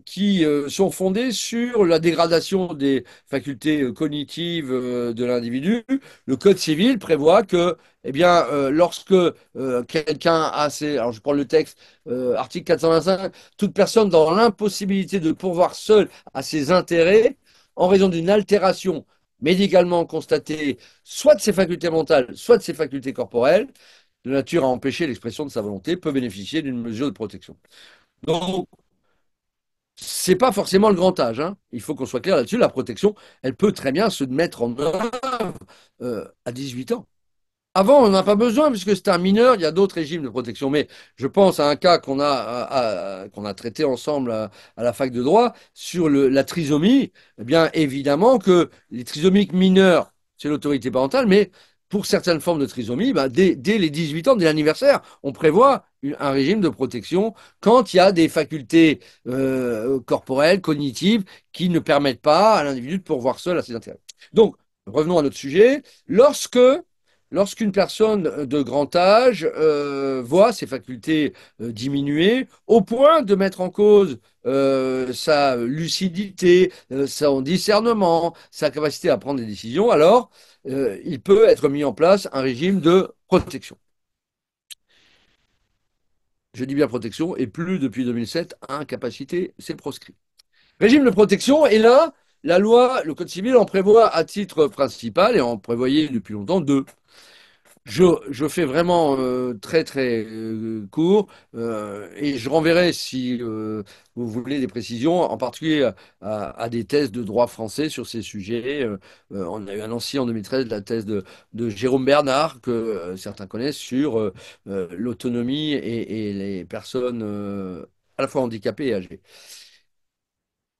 qui sont fondées sur la dégradation des facultés cognitives de l'individu. Le Code civil prévoit que, eh bien, lorsque quelqu'un a ses, alors je prends le texte, article 425, toute personne dans l'impossibilité de pourvoir seule à ses intérêts en raison d'une altération médicalement constatée, soit de ses facultés mentales, soit de ses facultés corporelles, de nature à empêcher l'expression de sa volonté, peut bénéficier d'une mesure de protection. Donc, c'est pas forcément le grand âge, hein. Il faut qu'on soit clair là-dessus. La protection, elle peut très bien se mettre en œuvre à 18 ans. Avant, on n'a pas besoin, puisque c'est un mineur, il y a d'autres régimes de protection. Mais je pense à un cas qu'on a traité ensemble à la fac de droit sur la trisomie. Eh bien, évidemment que les trisomiques mineurs, c'est l'autorité parentale, mais pour certaines formes de trisomie, bah, dès les 18 ans, dès l'anniversaire, on prévoit un régime de protection quand il y a des facultés corporelles, cognitives, qui ne permettent pas à l'individu de pourvoir seul à ses intérêts. Donc, revenons à notre sujet. Lorsqu'une personne de grand âge voit ses facultés diminuer au point de mettre en cause sa lucidité, son discernement, sa capacité à prendre des décisions, alors il peut être mis en place un régime de protection. Je dis bien protection, et plus depuis 2007, incapacité, c'est proscrit. Régime de protection, et là, la loi, le Code civil en prévoit à titre principal, et en prévoyait depuis longtemps deux. Je fais vraiment très très court et je renverrai si vous voulez des précisions, en particulier à des thèses de droit français sur ces sujets. On a eu un ancien en 2013, la thèse de Jérôme Bernard, que certains connaissent, sur l'autonomie et les personnes à la fois handicapées et âgées.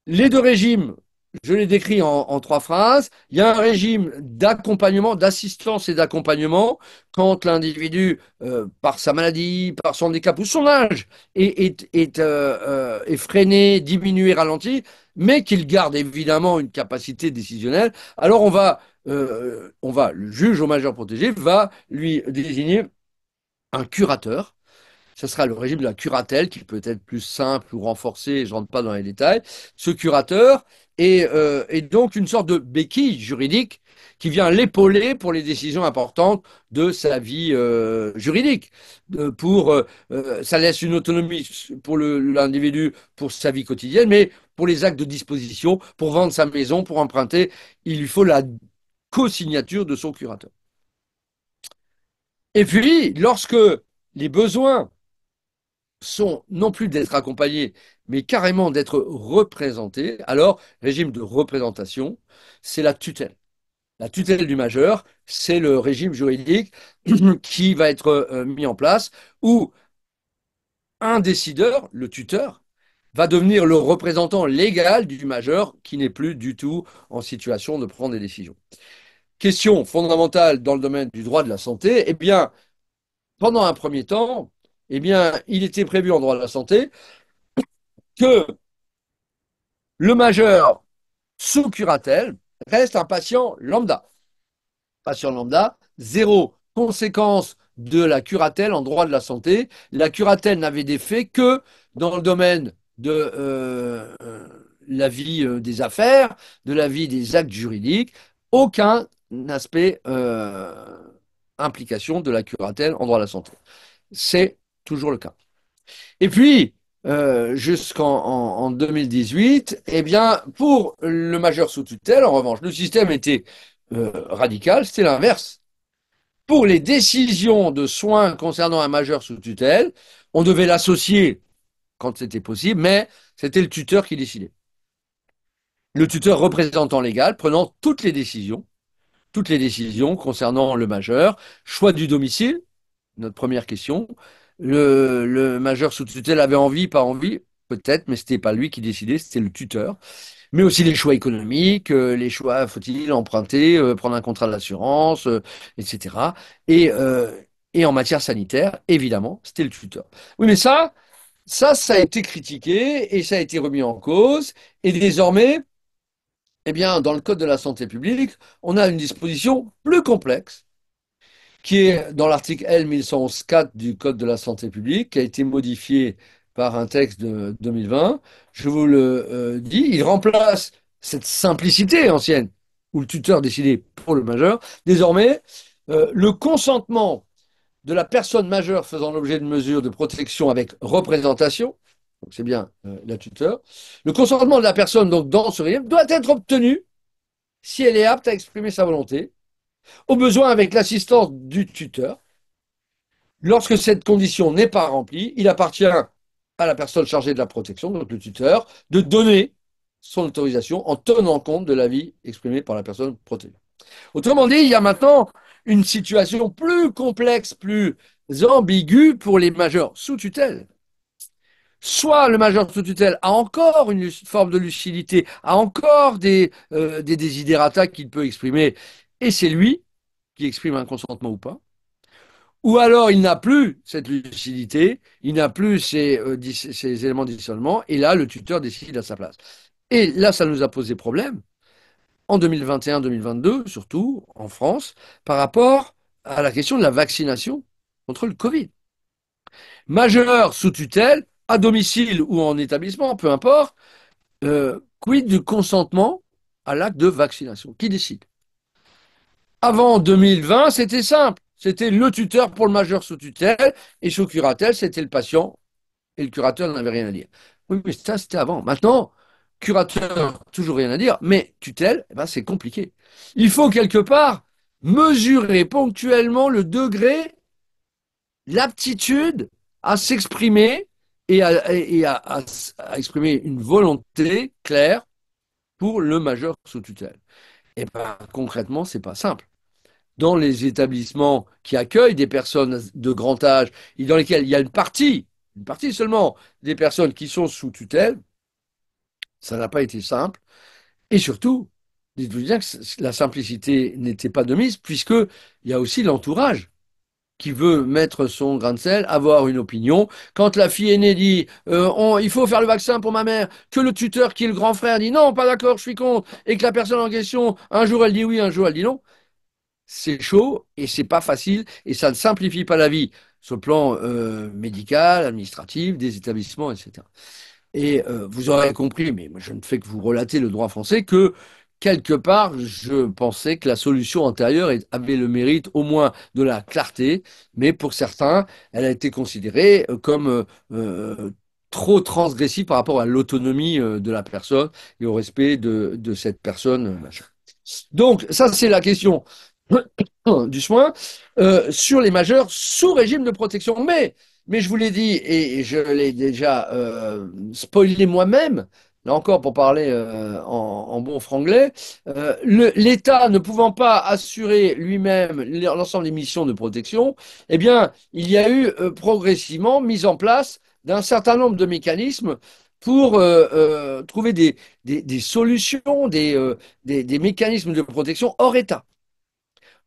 Les deux régimes, je les décris en trois phrases. Il y a un régime d'accompagnement, d'assistance et d'accompagnement quand l'individu, par sa maladie, par son handicap ou son âge, est freiné, diminué, ralenti, mais qu'il garde évidemment une capacité décisionnelle. Alors le juge au majeur protégé va lui désigner un curateur. Ce sera le régime de la curatelle qui peut être plus simple ou renforcé, je ne rentre pas dans les détails. Ce curateur est donc une sorte de béquille juridique qui vient l'épauler pour les décisions importantes de sa vie juridique. Ça laisse une autonomie pour l'individu pour sa vie quotidienne, mais pour les actes de disposition, pour vendre sa maison, pour emprunter, il lui faut la co-signature de son curateur. Et puis, lorsque les besoins sont non plus d'être accompagnés, mais carrément d'être représentés, alors, régime de représentation, c'est la tutelle. La tutelle du majeur, c'est le régime juridique qui va être mis en place où un décideur, le tuteur, va devenir le représentant légal du majeur qui n'est plus du tout en situation de prendre des décisions. Question fondamentale dans le domaine du droit de la santé, eh bien, pendant un premier temps, eh bien, il était prévu en droit de la santé que le majeur sous curatelle reste un patient lambda. Patient lambda, zéro conséquence de la curatelle en droit de la santé. La curatelle n'avait d'effet que dans le domaine de la vie des affaires, de la vie des actes juridiques. Aucun aspect implication de la curatelle en droit de la santé. C'est toujours le cas. Et puis, jusqu'en 2018, eh bien, pour le majeur sous tutelle, en revanche, le système était radical, c'était l'inverse. Pour les décisions de soins concernant un majeur sous tutelle, on devait l'associer quand c'était possible, mais c'était le tuteur qui décidait. Le tuteur représentant légal prenant toutes les décisions concernant le majeur, choix du domicile, notre première question. Le majeur sous tutelle avait envie, pas envie, peut-être, mais c'était pas lui qui décidait, c'était le tuteur. Mais aussi les choix économiques, les choix, faut-il emprunter, prendre un contrat d'assurance, etc. Et, euh, et en matière sanitaire, évidemment, c'était le tuteur. Oui, mais ça a été critiqué et ça a été remis en cause. Et désormais, eh bien, dans le Code de la santé publique, on a une disposition plus complexe qui est dans l'article L 1111-4 du Code de la santé publique, qui a été modifié par un texte de 2020. Je vous le dis, il remplace cette simplicité ancienne, où le tuteur décidait pour le majeur. Désormais, le consentement de la personne majeure faisant l'objet de mesures de protection avec représentation, donc c'est bien la tuteur, le consentement de la personne donc dans ce régime doit être obtenu si elle est apte à exprimer sa volonté, au besoin avec l'assistance du tuteur. Lorsque cette condition n'est pas remplie, il appartient à la personne chargée de la protection, donc le tuteur, de donner son autorisation en tenant compte de l'avis exprimé par la personne protégée. Autrement dit, il y a maintenant une situation plus complexe, plus ambiguë pour les majeurs sous tutelle. Soit le majeur sous tutelle a encore une forme de lucidité, a encore des desiderata qu'il peut exprimer, et c'est lui qui exprime un consentement ou pas. Ou alors il n'a plus cette lucidité, il n'a plus ces éléments d'isolement, et là, le tuteur décide à sa place. Et là, ça nous a posé problème, en 2021-2022, surtout en France, par rapport à la question de la vaccination contre le Covid. Majeur sous tutelle, à domicile ou en établissement, peu importe, quid du consentement à l'acte de vaccination? Qui décide? Avant 2020, c'était simple. C'était le tuteur pour le majeur sous tutelle et sous curatelle, c'était le patient et le curateur n'avait rien à dire. Oui, mais ça, c'était avant. Maintenant, curateur, toujours rien à dire, mais tutelle, eh ben, c'est compliqué. Il faut quelque part mesurer ponctuellement le degré, l'aptitude à s'exprimer et à exprimer une volonté claire pour le majeur sous tutelle. Et ben, concrètement, c'est pas simple. Dans les établissements qui accueillent des personnes de grand âge et dans lesquels il y a une partie seulement des personnes qui sont sous tutelle, ça n'a pas été simple. Et surtout, dites-vous bien que la simplicité n'était pas de mise, puisqu'il y a aussi l'entourage qui veut mettre son grain de sel, avoir une opinion. Quand la fille aînée dit il faut faire le vaccin pour ma mère, que le tuteur qui est le grand frère dit non, pas d'accord, je suis contre, et que la personne en question, un jour elle dit oui, un jour elle dit non, c'est chaud et c'est pas facile et ça ne simplifie pas la vie sur le plan médical, administratif, des établissements, etc. Et vous aurez compris, mais je ne fais que vous relater le droit français, que quelque part, je pensais que la solution antérieure avait le mérite au moins de la clarté, mais pour certains, elle a été considérée comme trop transgressive par rapport à l'autonomie de la personne et au respect de cette personne. Machin. Donc, ça, c'est la question du soin sur les majeurs sous régime de protection. Mais je vous l'ai dit et je l'ai déjà spoilé moi-même, là encore pour parler en bon franglais, l'État ne pouvant pas assurer lui-même l'ensemble des missions de protection, eh bien, il y a eu progressivement mise en place d'un certain nombre de mécanismes pour trouver des solutions, des mécanismes de protection hors État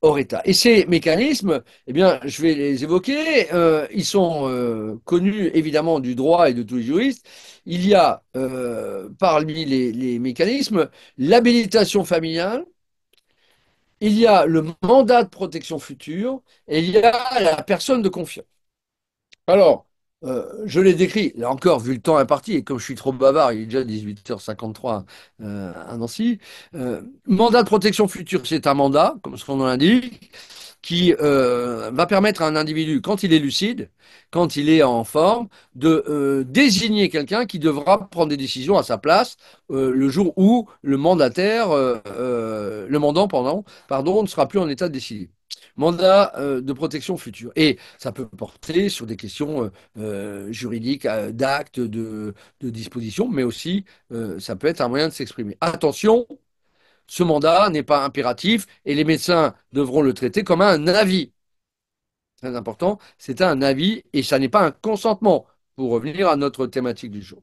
hors État. Et ces mécanismes, eh bien, je vais les évoquer. Ils sont connus évidemment du droit et de tous les juristes. Il y a parmi les mécanismes l'habilitation familiale, il y a le mandat de protection future et il y a la personne de confiance. Alors, je l'ai décrit, là encore, vu le temps imparti, et comme je suis trop bavard, il est déjà 18h53 à Nancy. Mandat de protection future, c'est un mandat, comme son nom l'indique, qui va permettre à un individu, quand il est lucide, quand il est en forme, de désigner quelqu'un qui devra prendre des décisions à sa place le jour où le mandataire, le mandant, pardon, ne sera plus en état de décider. Mandat de protection future. Et ça peut porter sur des questions juridiques, d'actes, de dispositions, mais aussi ça peut être un moyen de s'exprimer. Attention, ce mandat n'est pas impératif et les médecins devront le traiter comme un avis. Très important, c'est un avis et ça n'est pas un consentement, pour revenir à notre thématique du jour.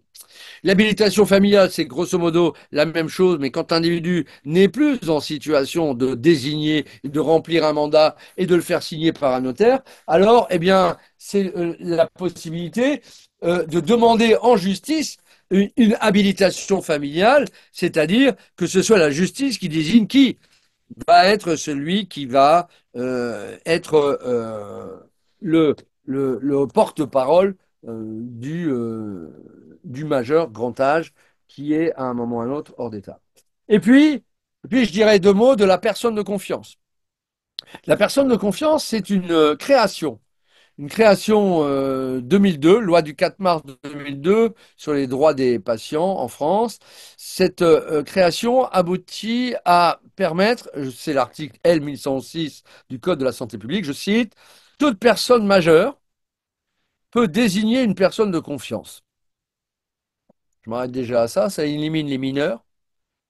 L'habilitation familiale, c'est grosso modo la même chose, mais quand l'individu n'est plus en situation de désigner, de remplir un mandat et de le faire signer par un notaire, alors, eh bien, c'est la possibilité de demander en justice une habilitation familiale, c'est-à-dire que ce soit la justice qui désigne qui va être celui qui va être le, le porte-parole du majeur grand âge qui est à un moment ou à un autre hors d'état. Et puis, je dirais deux mots de la personne de confiance. La personne de confiance, c'est une création 2002, loi du 4 mars 2002 sur les droits des patients en France. Cette création aboutit à permettre, c'est l'article L 1106 du Code de la santé publique, je cite, toute personne majeure peut désigner une personne de confiance. Je m'arrête déjà à ça, ça élimine les mineurs.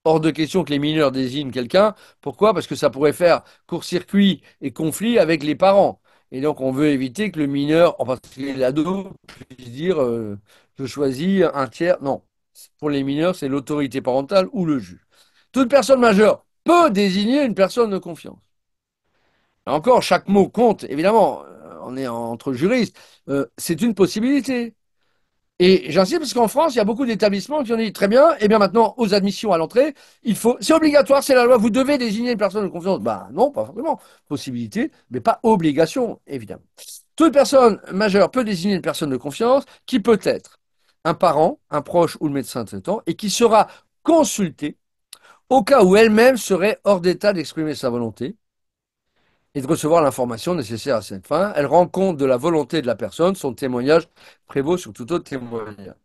Hors de question que les mineurs désignent quelqu'un. Pourquoi? Parce que ça pourrait faire court-circuit et conflit avec les parents. Et donc, on veut éviter que le mineur, en particulier l'ado, puisse dire je choisis un tiers. Non. Pour les mineurs, c'est l'autorité parentale ou le juge. Toute personne majeure peut désigner une personne de confiance. Là encore, chaque mot compte, évidemment, on est entre juristes, c'est une possibilité. Et j'insiste parce qu'en France, il y a beaucoup d'établissements qui ont dit très bien, et bien maintenant, aux admissions à l'entrée, c'est obligatoire, c'est la loi, vous devez désigner une personne de confiance. Bah non, pas forcément. Possibilité, mais pas obligation, évidemment. Toute personne majeure peut désigner une personne de confiance qui peut être un parent, un proche ou le médecin traitant et qui sera consultée au cas où elle-même serait hors d'état d'exprimer sa volonté et de recevoir l'information nécessaire à cette fin. Elle rend compte de la volonté de la personne, son témoignage prévaut sur tout autre témoignage.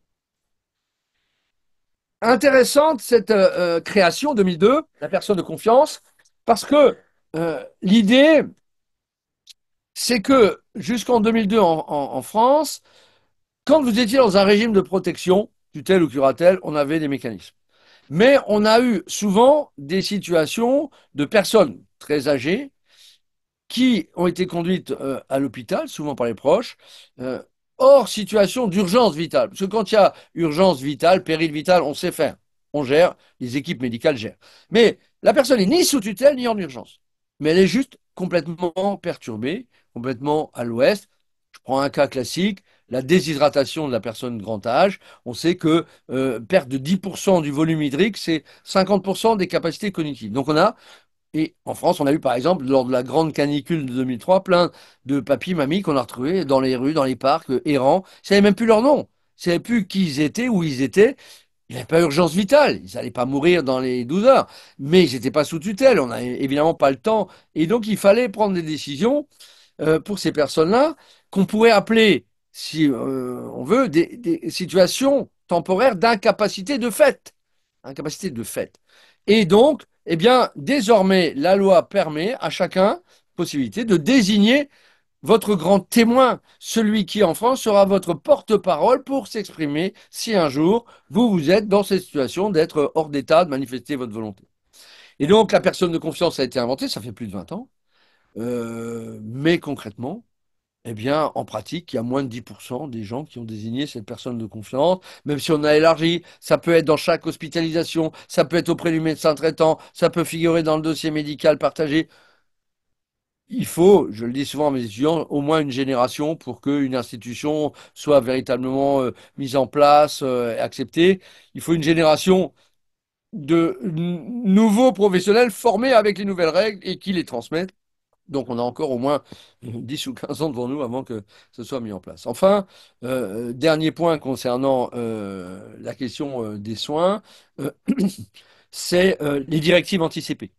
Intéressante cette création 2002, la personne de confiance, parce que l'idée, c'est que jusqu'en 2002 en France, quand vous étiez dans un régime de protection, tutelle ou curatelle, on avait des mécanismes. Mais on a eu souvent des situations de personnes très âgées qui ont été conduites à l'hôpital, souvent par les proches, euh, hors situation d'urgence vitale. Parce que quand il y a urgence vitale, péril vital, on sait faire. On gère, les équipes médicales gèrent. Mais la personne n'est ni sous tutelle, ni en urgence. Mais elle est juste complètement perturbée, complètement à l'ouest. Je prends un cas classique, la déshydratation de la personne de grand âge. On sait que perte de 10% du volume hydrique, c'est 50% des capacités cognitives. Donc on a et en France, on a eu par exemple, lors de la grande canicule de 2003, plein de papis, mamies qu'on a retrouvés dans les rues, dans les parcs, errants. Ils ne savaient même plus leur nom. Ils ne savaient plus qui ils étaient, où ils étaient. Il n'y avait pas urgence vitale. Ils n'allaient pas mourir dans les 12 heures. Mais ils n'étaient pas sous tutelle. On n'avait évidemment pas le temps. Et donc, il fallait prendre des décisions pour ces personnes-là qu'on pourrait appeler, si on veut, des situations temporaires d'incapacité de fait. Incapacité de fait. Et donc, eh bien, désormais, la loi permet à chacun possibilité de désigner votre grand témoin, celui qui en France sera votre porte-parole pour s'exprimer si un jour vous êtes dans cette situation d'être hors d'état, de manifester votre volonté. Et donc la personne de confiance a été inventée, ça fait plus de 20 ans, mais concrètement, eh bien, en pratique, il y a moins de 10% des gens qui ont désigné cette personne de confiance, même si on a élargi, ça peut être dans chaque hospitalisation, ça peut être auprès du médecin traitant, ça peut figurer dans le dossier médical partagé. Il faut, je le dis souvent à mes étudiants, au moins une génération pour qu'une institution soit véritablement mise en place, acceptée. Il faut une génération de nouveaux professionnels formés avec les nouvelles règles et qui les transmettent. Donc on a encore au moins 10 ou 15 ans devant nous avant que ce soit mis en place. Enfin, dernier point concernant la question des soins, euh, c'est les directives anticipées.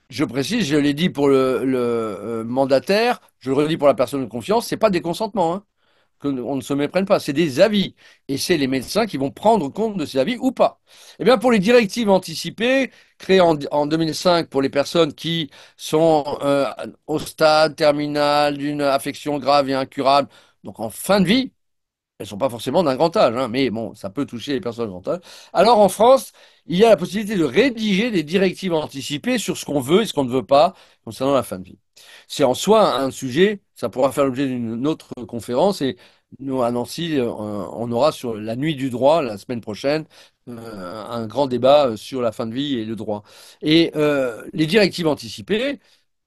Je précise, je l'ai dit pour le mandataire, je le redis pour la personne de confiance, c'est pas des consentements, hein, qu'on ne se méprenne pas, c'est des avis. Et c'est les médecins qui vont prendre compte de ces avis ou pas. Eh bien, pour les directives anticipées, créées en 2005 pour les personnes qui sont au stade terminal d'une affection grave et incurable, donc en fin de vie, elles ne sont pas forcément d'un grand âge, hein, mais bon, ça peut toucher les personnes de grand âge. Alors en France, il y a la possibilité de rédiger des directives anticipées sur ce qu'on veut et ce qu'on ne veut pas concernant la fin de vie. C'est en soi un sujet, ça pourra faire l'objet d'une autre conférence et nous à Nancy, on aura sur la nuit du droit la semaine prochaine un grand débat sur la fin de vie et le droit. Et les directives anticipées,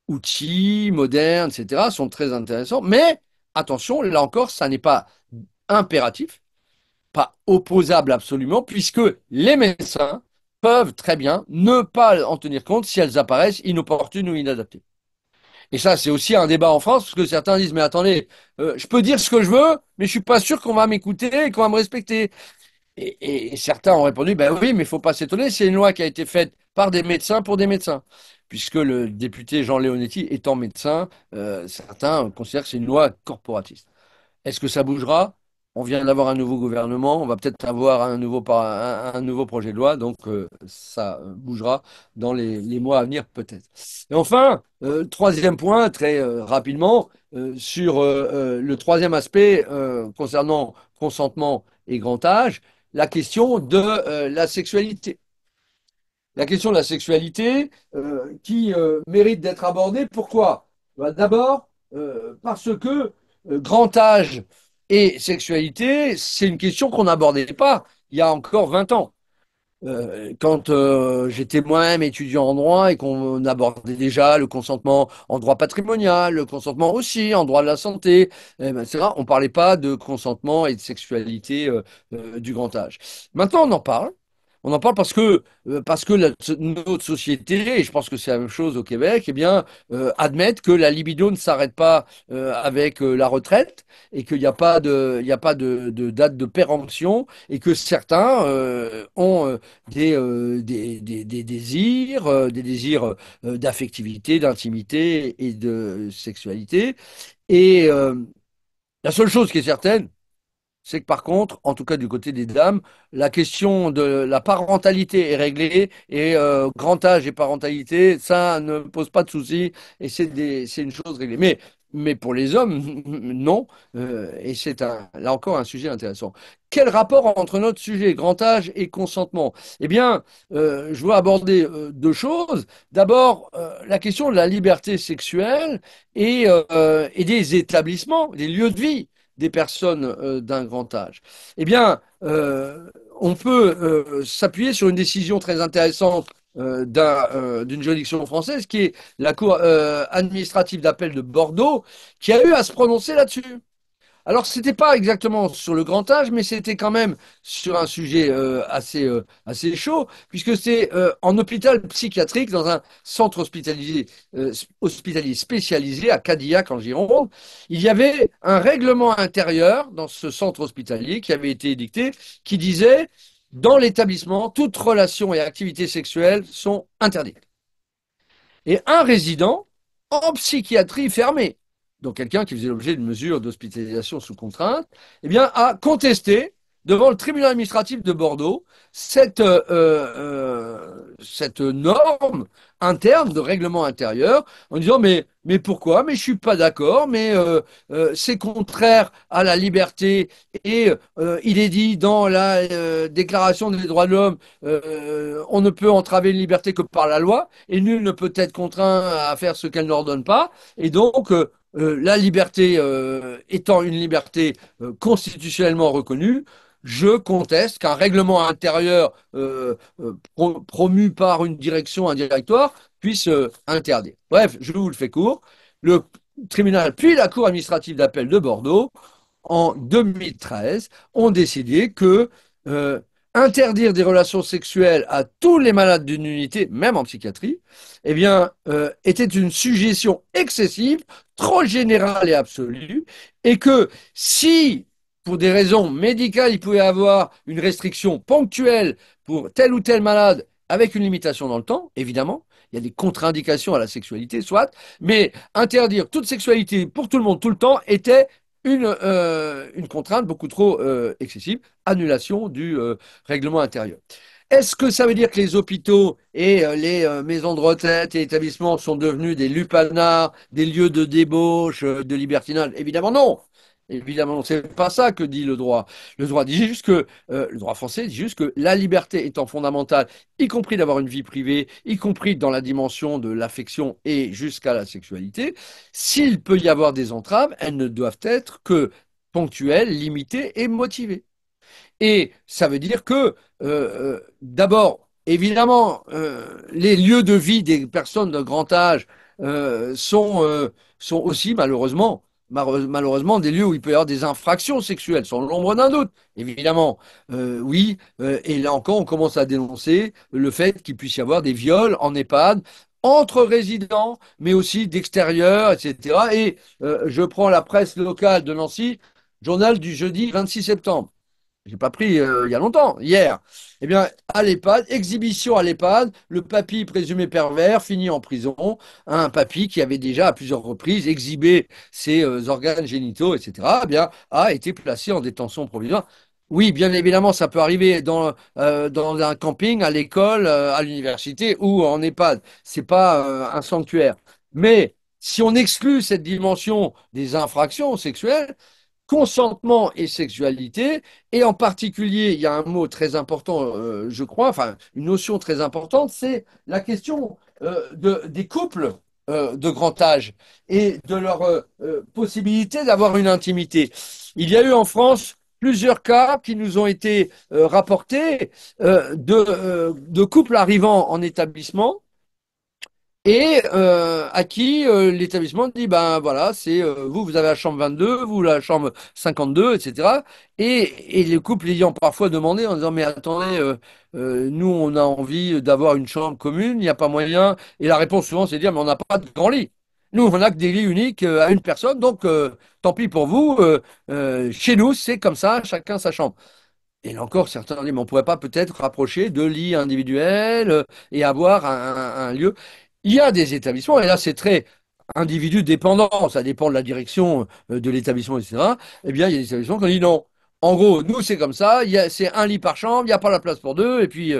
outils modernes, etc., sont très intéressants, mais attention, là encore, ça n'est pas impératif, pas opposable absolument, puisque les médecins peuvent très bien ne pas en tenir compte si elles apparaissent inopportunes ou inadaptées. Et ça, c'est aussi un débat en France, parce que certains disent, mais attendez, je peux dire ce que je veux, mais je suis pas sûr qu'on va m'écouter et qu'on va me respecter. Et certains ont répondu, ben oui, mais il faut pas s'étonner, c'est une loi qui a été faite par des médecins pour des médecins. Puisque le député Jean Leonetti étant médecin, certains considèrent que c'est une loi corporatiste. Est-ce que ça bougera? On vient d'avoir un nouveau gouvernement, on va peut-être avoir un nouveau projet de loi, donc ça bougera dans les mois à venir peut-être. Et enfin, troisième point, très rapidement, sur le troisième aspect concernant consentement et grand âge, la question de la sexualité. La question de la sexualité qui mérite d'être abordée. Pourquoi? Bah, d'abord, parce que grand âge et sexualité, c'est une question qu'on n'abordait pas il y a encore 20 ans. quand j'étais moi-même étudiant en droit et qu'on abordait déjà le consentement en droit patrimonial, le consentement aussi en droit de la santé, etc., on parlait pas de consentement et de sexualité du grand âge. Maintenant, on en parle. On en parle parce que notre société, et je pense que c'est la même chose au Québec, eh bien, admettent que la libido ne s'arrête pas avec la retraite et qu'il n'y a pas il y a pas de date de péremption et que certains ont des désirs d'affectivité, d'intimité et de sexualité. Et la seule chose qui est certaine, c'est que par contre, en tout cas du côté des dames, la question de la parentalité est réglée et grand âge et parentalité, ça ne pose pas de souci et c'est une chose réglée. Mais pour les hommes, non. Et c'est là encore un sujet intéressant. Quel rapport entre notre sujet, grand âge et consentement? Eh bien, je veux aborder deux choses. D'abord, la question de la liberté sexuelle et des établissements, des lieux de vie des personnes d'un grand âge. Eh bien, on peut s'appuyer sur une décision très intéressante d'une juridiction française qui est la Cour administrative d'appel de Bordeaux, qui a eu à se prononcer là-dessus. Alors, c'était pas exactement sur le grand âge, mais c'était quand même sur un sujet assez chaud, puisque c'est en hôpital psychiatrique, dans un centre hospitalier spécialisé à Cadillac, en Gironde. Il y avait un règlement intérieur dans ce centre hospitalier qui avait été édicté, qui disait, dans l'établissement, toute relation et activité sexuelle sont interdites. Et un résident en psychiatrie fermée, donc quelqu'un qui faisait l'objet d'une mesure d'hospitalisation sous contrainte, eh bien, a contesté devant le tribunal administratif de Bordeaux cette norme interne de règlement intérieur en disant mais pourquoi? Mais je suis pas d'accord, mais c'est contraire à la liberté et il est dit dans la Déclaration des droits de l'homme on ne peut entraver une liberté que par la loi et nul ne peut être contraint à faire ce qu'elle n'ordonne pas et donc la liberté étant une liberté constitutionnellement reconnue, je conteste qu'un règlement intérieur promu par une direction, un directoire, puisse interdire. Bref, je vous le fais court. Le tribunal puis la Cour administrative d'appel de Bordeaux, en 2013, ont décidé que euh, interdire des relations sexuelles à tous les malades d'une unité, même en psychiatrie, eh bien, était une suggestion excessive, trop générale et absolue, et que si pour des raisons médicales, il pouvait y avoir une restriction ponctuelle pour tel ou tel malade avec une limitation dans le temps, évidemment. Il y a des contre-indications à la sexualité, soit, mais interdire toute sexualité pour tout le monde tout le temps était une contrainte beaucoup trop excessive, annulation du règlement intérieur. Est-ce que ça veut dire que les hôpitaux et les maisons de retraite et établissements sont devenus des lupanars, des lieux de débauche, de libertinage? Évidemment non. Évidemment, non. C'est pas ça que dit le droit. Le droit dit juste que le droit français dit juste que la liberté étant fondamentale, y compris d'avoir une vie privée, y compris dans la dimension de l'affection et jusqu'à la sexualité, s'il peut y avoir des entraves, elles ne doivent être que ponctuelles, limitées et motivées. Et ça veut dire que, d'abord, évidemment, les lieux de vie des personnes de grand âge sont aussi, malheureusement, des lieux où il peut y avoir des infractions sexuelles, sans l'ombre d'un doute. Évidemment, oui. Et là encore, on commence à dénoncer le fait qu'il puisse y avoir des viols en EHPAD entre résidents, mais aussi d'extérieur, etc. Et je prends la presse locale de Nancy, journal du jeudi 26 septembre. J'ai pas pris il y a longtemps, hier. Eh bien, à l'EHPAD, exhibition à l'EHPAD, le papy présumé pervers finit en prison. Un papy qui avait déjà à plusieurs reprises exhibé ses organes génitaux, etc., eh bien, a été placé en détention provisoire. Oui, bien évidemment, ça peut arriver dans un camping, à l'école, à l'université ou en EHPAD. C'est pas un sanctuaire. Mais si on exclut cette dimension des infractions sexuelles, consentement et sexualité, et en particulier, il y a un mot très important, je crois, enfin une notion très importante, c'est la question des couples de grand âge et de leur possibilité d'avoir une intimité. Il y a eu en France plusieurs cas qui nous ont été rapportés de couples arrivant en établissement et à qui l'établissement dit, ben voilà, c'est vous, vous avez la chambre 22, vous la chambre 52, etc. Et le couple ayant parfois demandé en disant, mais attendez, nous on a envie d'avoir une chambre commune, il n'y a pas moyen. Et la réponse souvent c'est de dire, mais on n'a pas de grand lit. Nous, on n'a que des lits uniques à une personne, donc tant pis pour vous. Chez nous, c'est comme ça, chacun sa chambre. Et là encore, certains disent, mais on pourrait pas peut-être rapprocher deux lits individuels et avoir un lieu. Il y a des établissements, et là c'est très individu dépendant, ça dépend de la direction de l'établissement, etc. Eh bien, il y a des établissements qui ont dit non. En gros, nous c'est comme ça, c'est un lit par chambre, il n'y a pas la place pour deux, et puis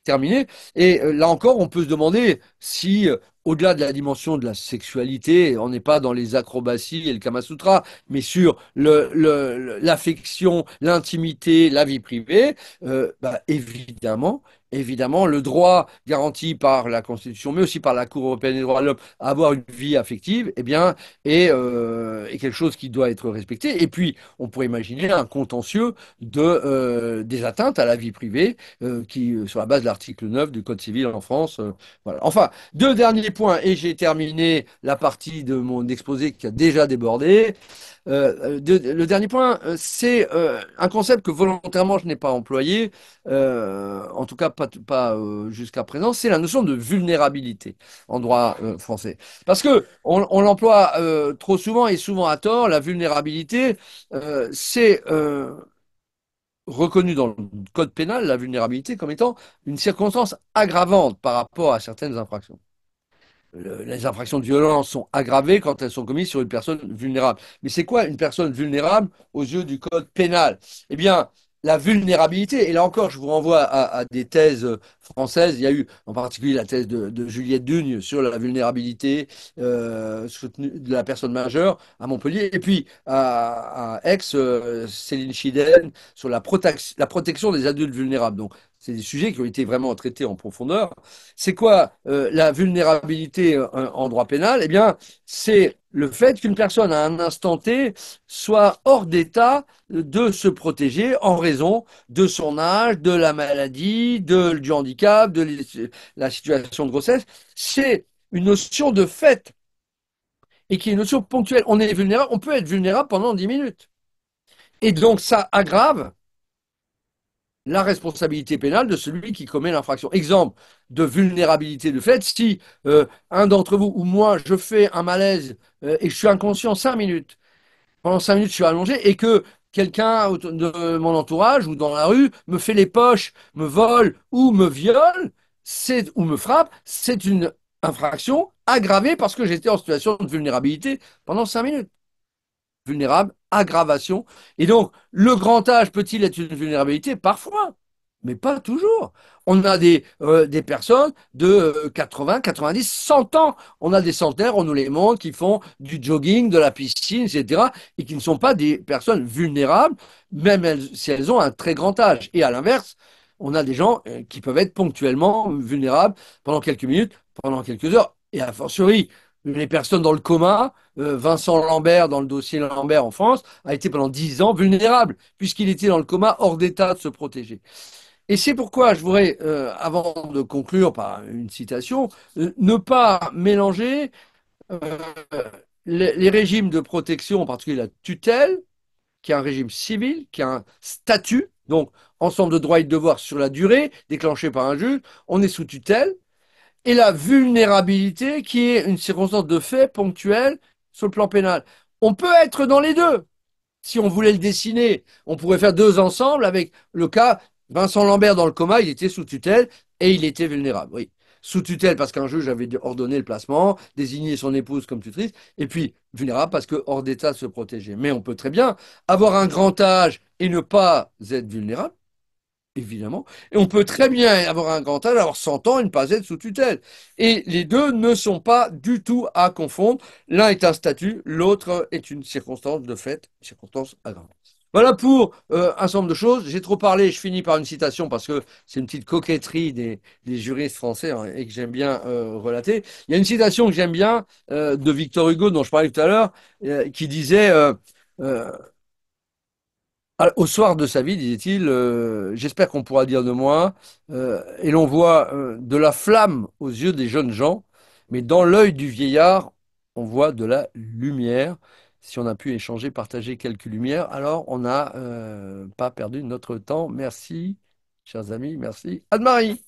terminé. Et là encore, on peut se demander si, au-delà de la dimension de la sexualité, on n'est pas dans les acrobaties et le Kama Sutra, mais sur l'affection, l'intimité, la vie privée, bah, évidemment, le droit garanti par la Constitution, mais aussi par la Cour européenne des droits de l'homme, à avoir une vie affective, eh bien, est quelque chose qui doit être respecté. Et puis, on pourrait imaginer un contentieux des atteintes à la vie privée, sur la base de l'article 9 du Code civil en France. Voilà. Enfin, deux derniers points, et j'ai terminé la partie de mon exposé qui a déjà débordé. Le dernier point, c'est un concept que volontairement je n'ai pas employé, en tout cas pas jusqu'à présent, c'est la notion de vulnérabilité en droit français. Parce que on l'emploie trop souvent et souvent à tort. La vulnérabilité, c'est reconnu dans le code pénal, la vulnérabilité, comme étant une circonstance aggravante par rapport à certaines infractions. Les infractions de violence sont aggravées quand elles sont commises sur une personne vulnérable. Mais c'est quoi une personne vulnérable aux yeux du code pénal? Eh bien, la vulnérabilité, et là encore, je vous renvoie à des thèses françaises. Il y a eu en particulier la thèse de Juliette Dugne sur la vulnérabilité soutenue de la personne majeure à Montpellier, et puis à Aix, Céline Chidен sur la protection des adultes vulnérables. Donc, c'est des sujets qui ont été vraiment traités en profondeur. C'est quoi la vulnérabilité en droit pénal? Eh bien, c'est le fait qu'une personne à un instant T soit hors d'état de se protéger en raison de son âge, de la maladie, du handicap, la situation de grossesse. C'est une notion de fait et qui est une notion ponctuelle. On est vulnérable, on peut être vulnérable pendant 10 minutes. Et donc, ça aggrave la responsabilité pénale de celui qui commet l'infraction. Exemple de vulnérabilité de fait, si un d'entre vous ou moi, je fais un malaise et je suis inconscient 5 minutes, pendant 5 minutes je suis allongé et que quelqu'un de mon entourage ou dans la rue me fait les poches, me vole ou me viole, ou me frappe, c'est une infraction aggravée parce que j'étais en situation de vulnérabilité pendant 5 minutes. Vulnérable, aggravation. Et donc, le grand âge peut-il être une vulnérabilité? Parfois, mais pas toujours. On a des personnes de 80, 90, 100 ans. On a des centenaires, on nous les montre, qui font du jogging, de la piscine, etc. et qui ne sont pas des personnes vulnérables, même si elles ont un très grand âge. Et à l'inverse, on a des gens qui peuvent être ponctuellement vulnérables pendant quelques minutes, pendant quelques heures. Et a fortiori, les personnes dans le coma, Vincent Lambert, dans le dossier Lambert en France, a été pendant 10 ans vulnérable, puisqu'il était dans le coma, hors d'état de se protéger. Et c'est pourquoi je voudrais, avant de conclure par une citation, ne pas mélanger euh, les régimes de protection, en particulier la tutelle, qui est un régime civil, qui a un statut, donc ensemble de droits et de devoirs sur la durée, déclenché par un juge, on est sous tutelle, et la vulnérabilité, qui est une circonstance de fait ponctuelle sur le plan pénal. On peut être dans les deux. Si on voulait le dessiner, on pourrait faire deux ensemble avec le cas Vincent Lambert dans le coma, il était sous tutelle et il était vulnérable. Oui. Sous tutelle parce qu'un juge avait ordonné le placement, désigné son épouse comme tutrice, et puis vulnérable parce que hors d'état de se protéger. Mais on peut très bien avoir un grand âge et ne pas être vulnérable, évidemment. Et on peut très bien avoir un grand âge, avoir 100 ans et ne pas être sous tutelle. Et les deux ne sont pas du tout à confondre. L'un est un statut, l'autre est une circonstance de fait, une circonstance aggravante. Voilà pour un certain nombre de choses. J'ai trop parlé, je finis par une citation parce que c'est une petite coquetterie des juristes français hein, et que j'aime bien relater. Il y a une citation que j'aime bien de Victor Hugo dont je parlais tout à l'heure qui disait euh, Au soir de sa vie, disait-il, j'espère qu'on pourra dire de moi, et l'on voit de la flamme aux yeux des jeunes gens, mais dans l'œil du vieillard, on voit de la lumière. Si on a pu échanger, partager quelques lumières, alors on n'a pas perdu notre temps. Merci, chers amis, merci. Anne-Marie.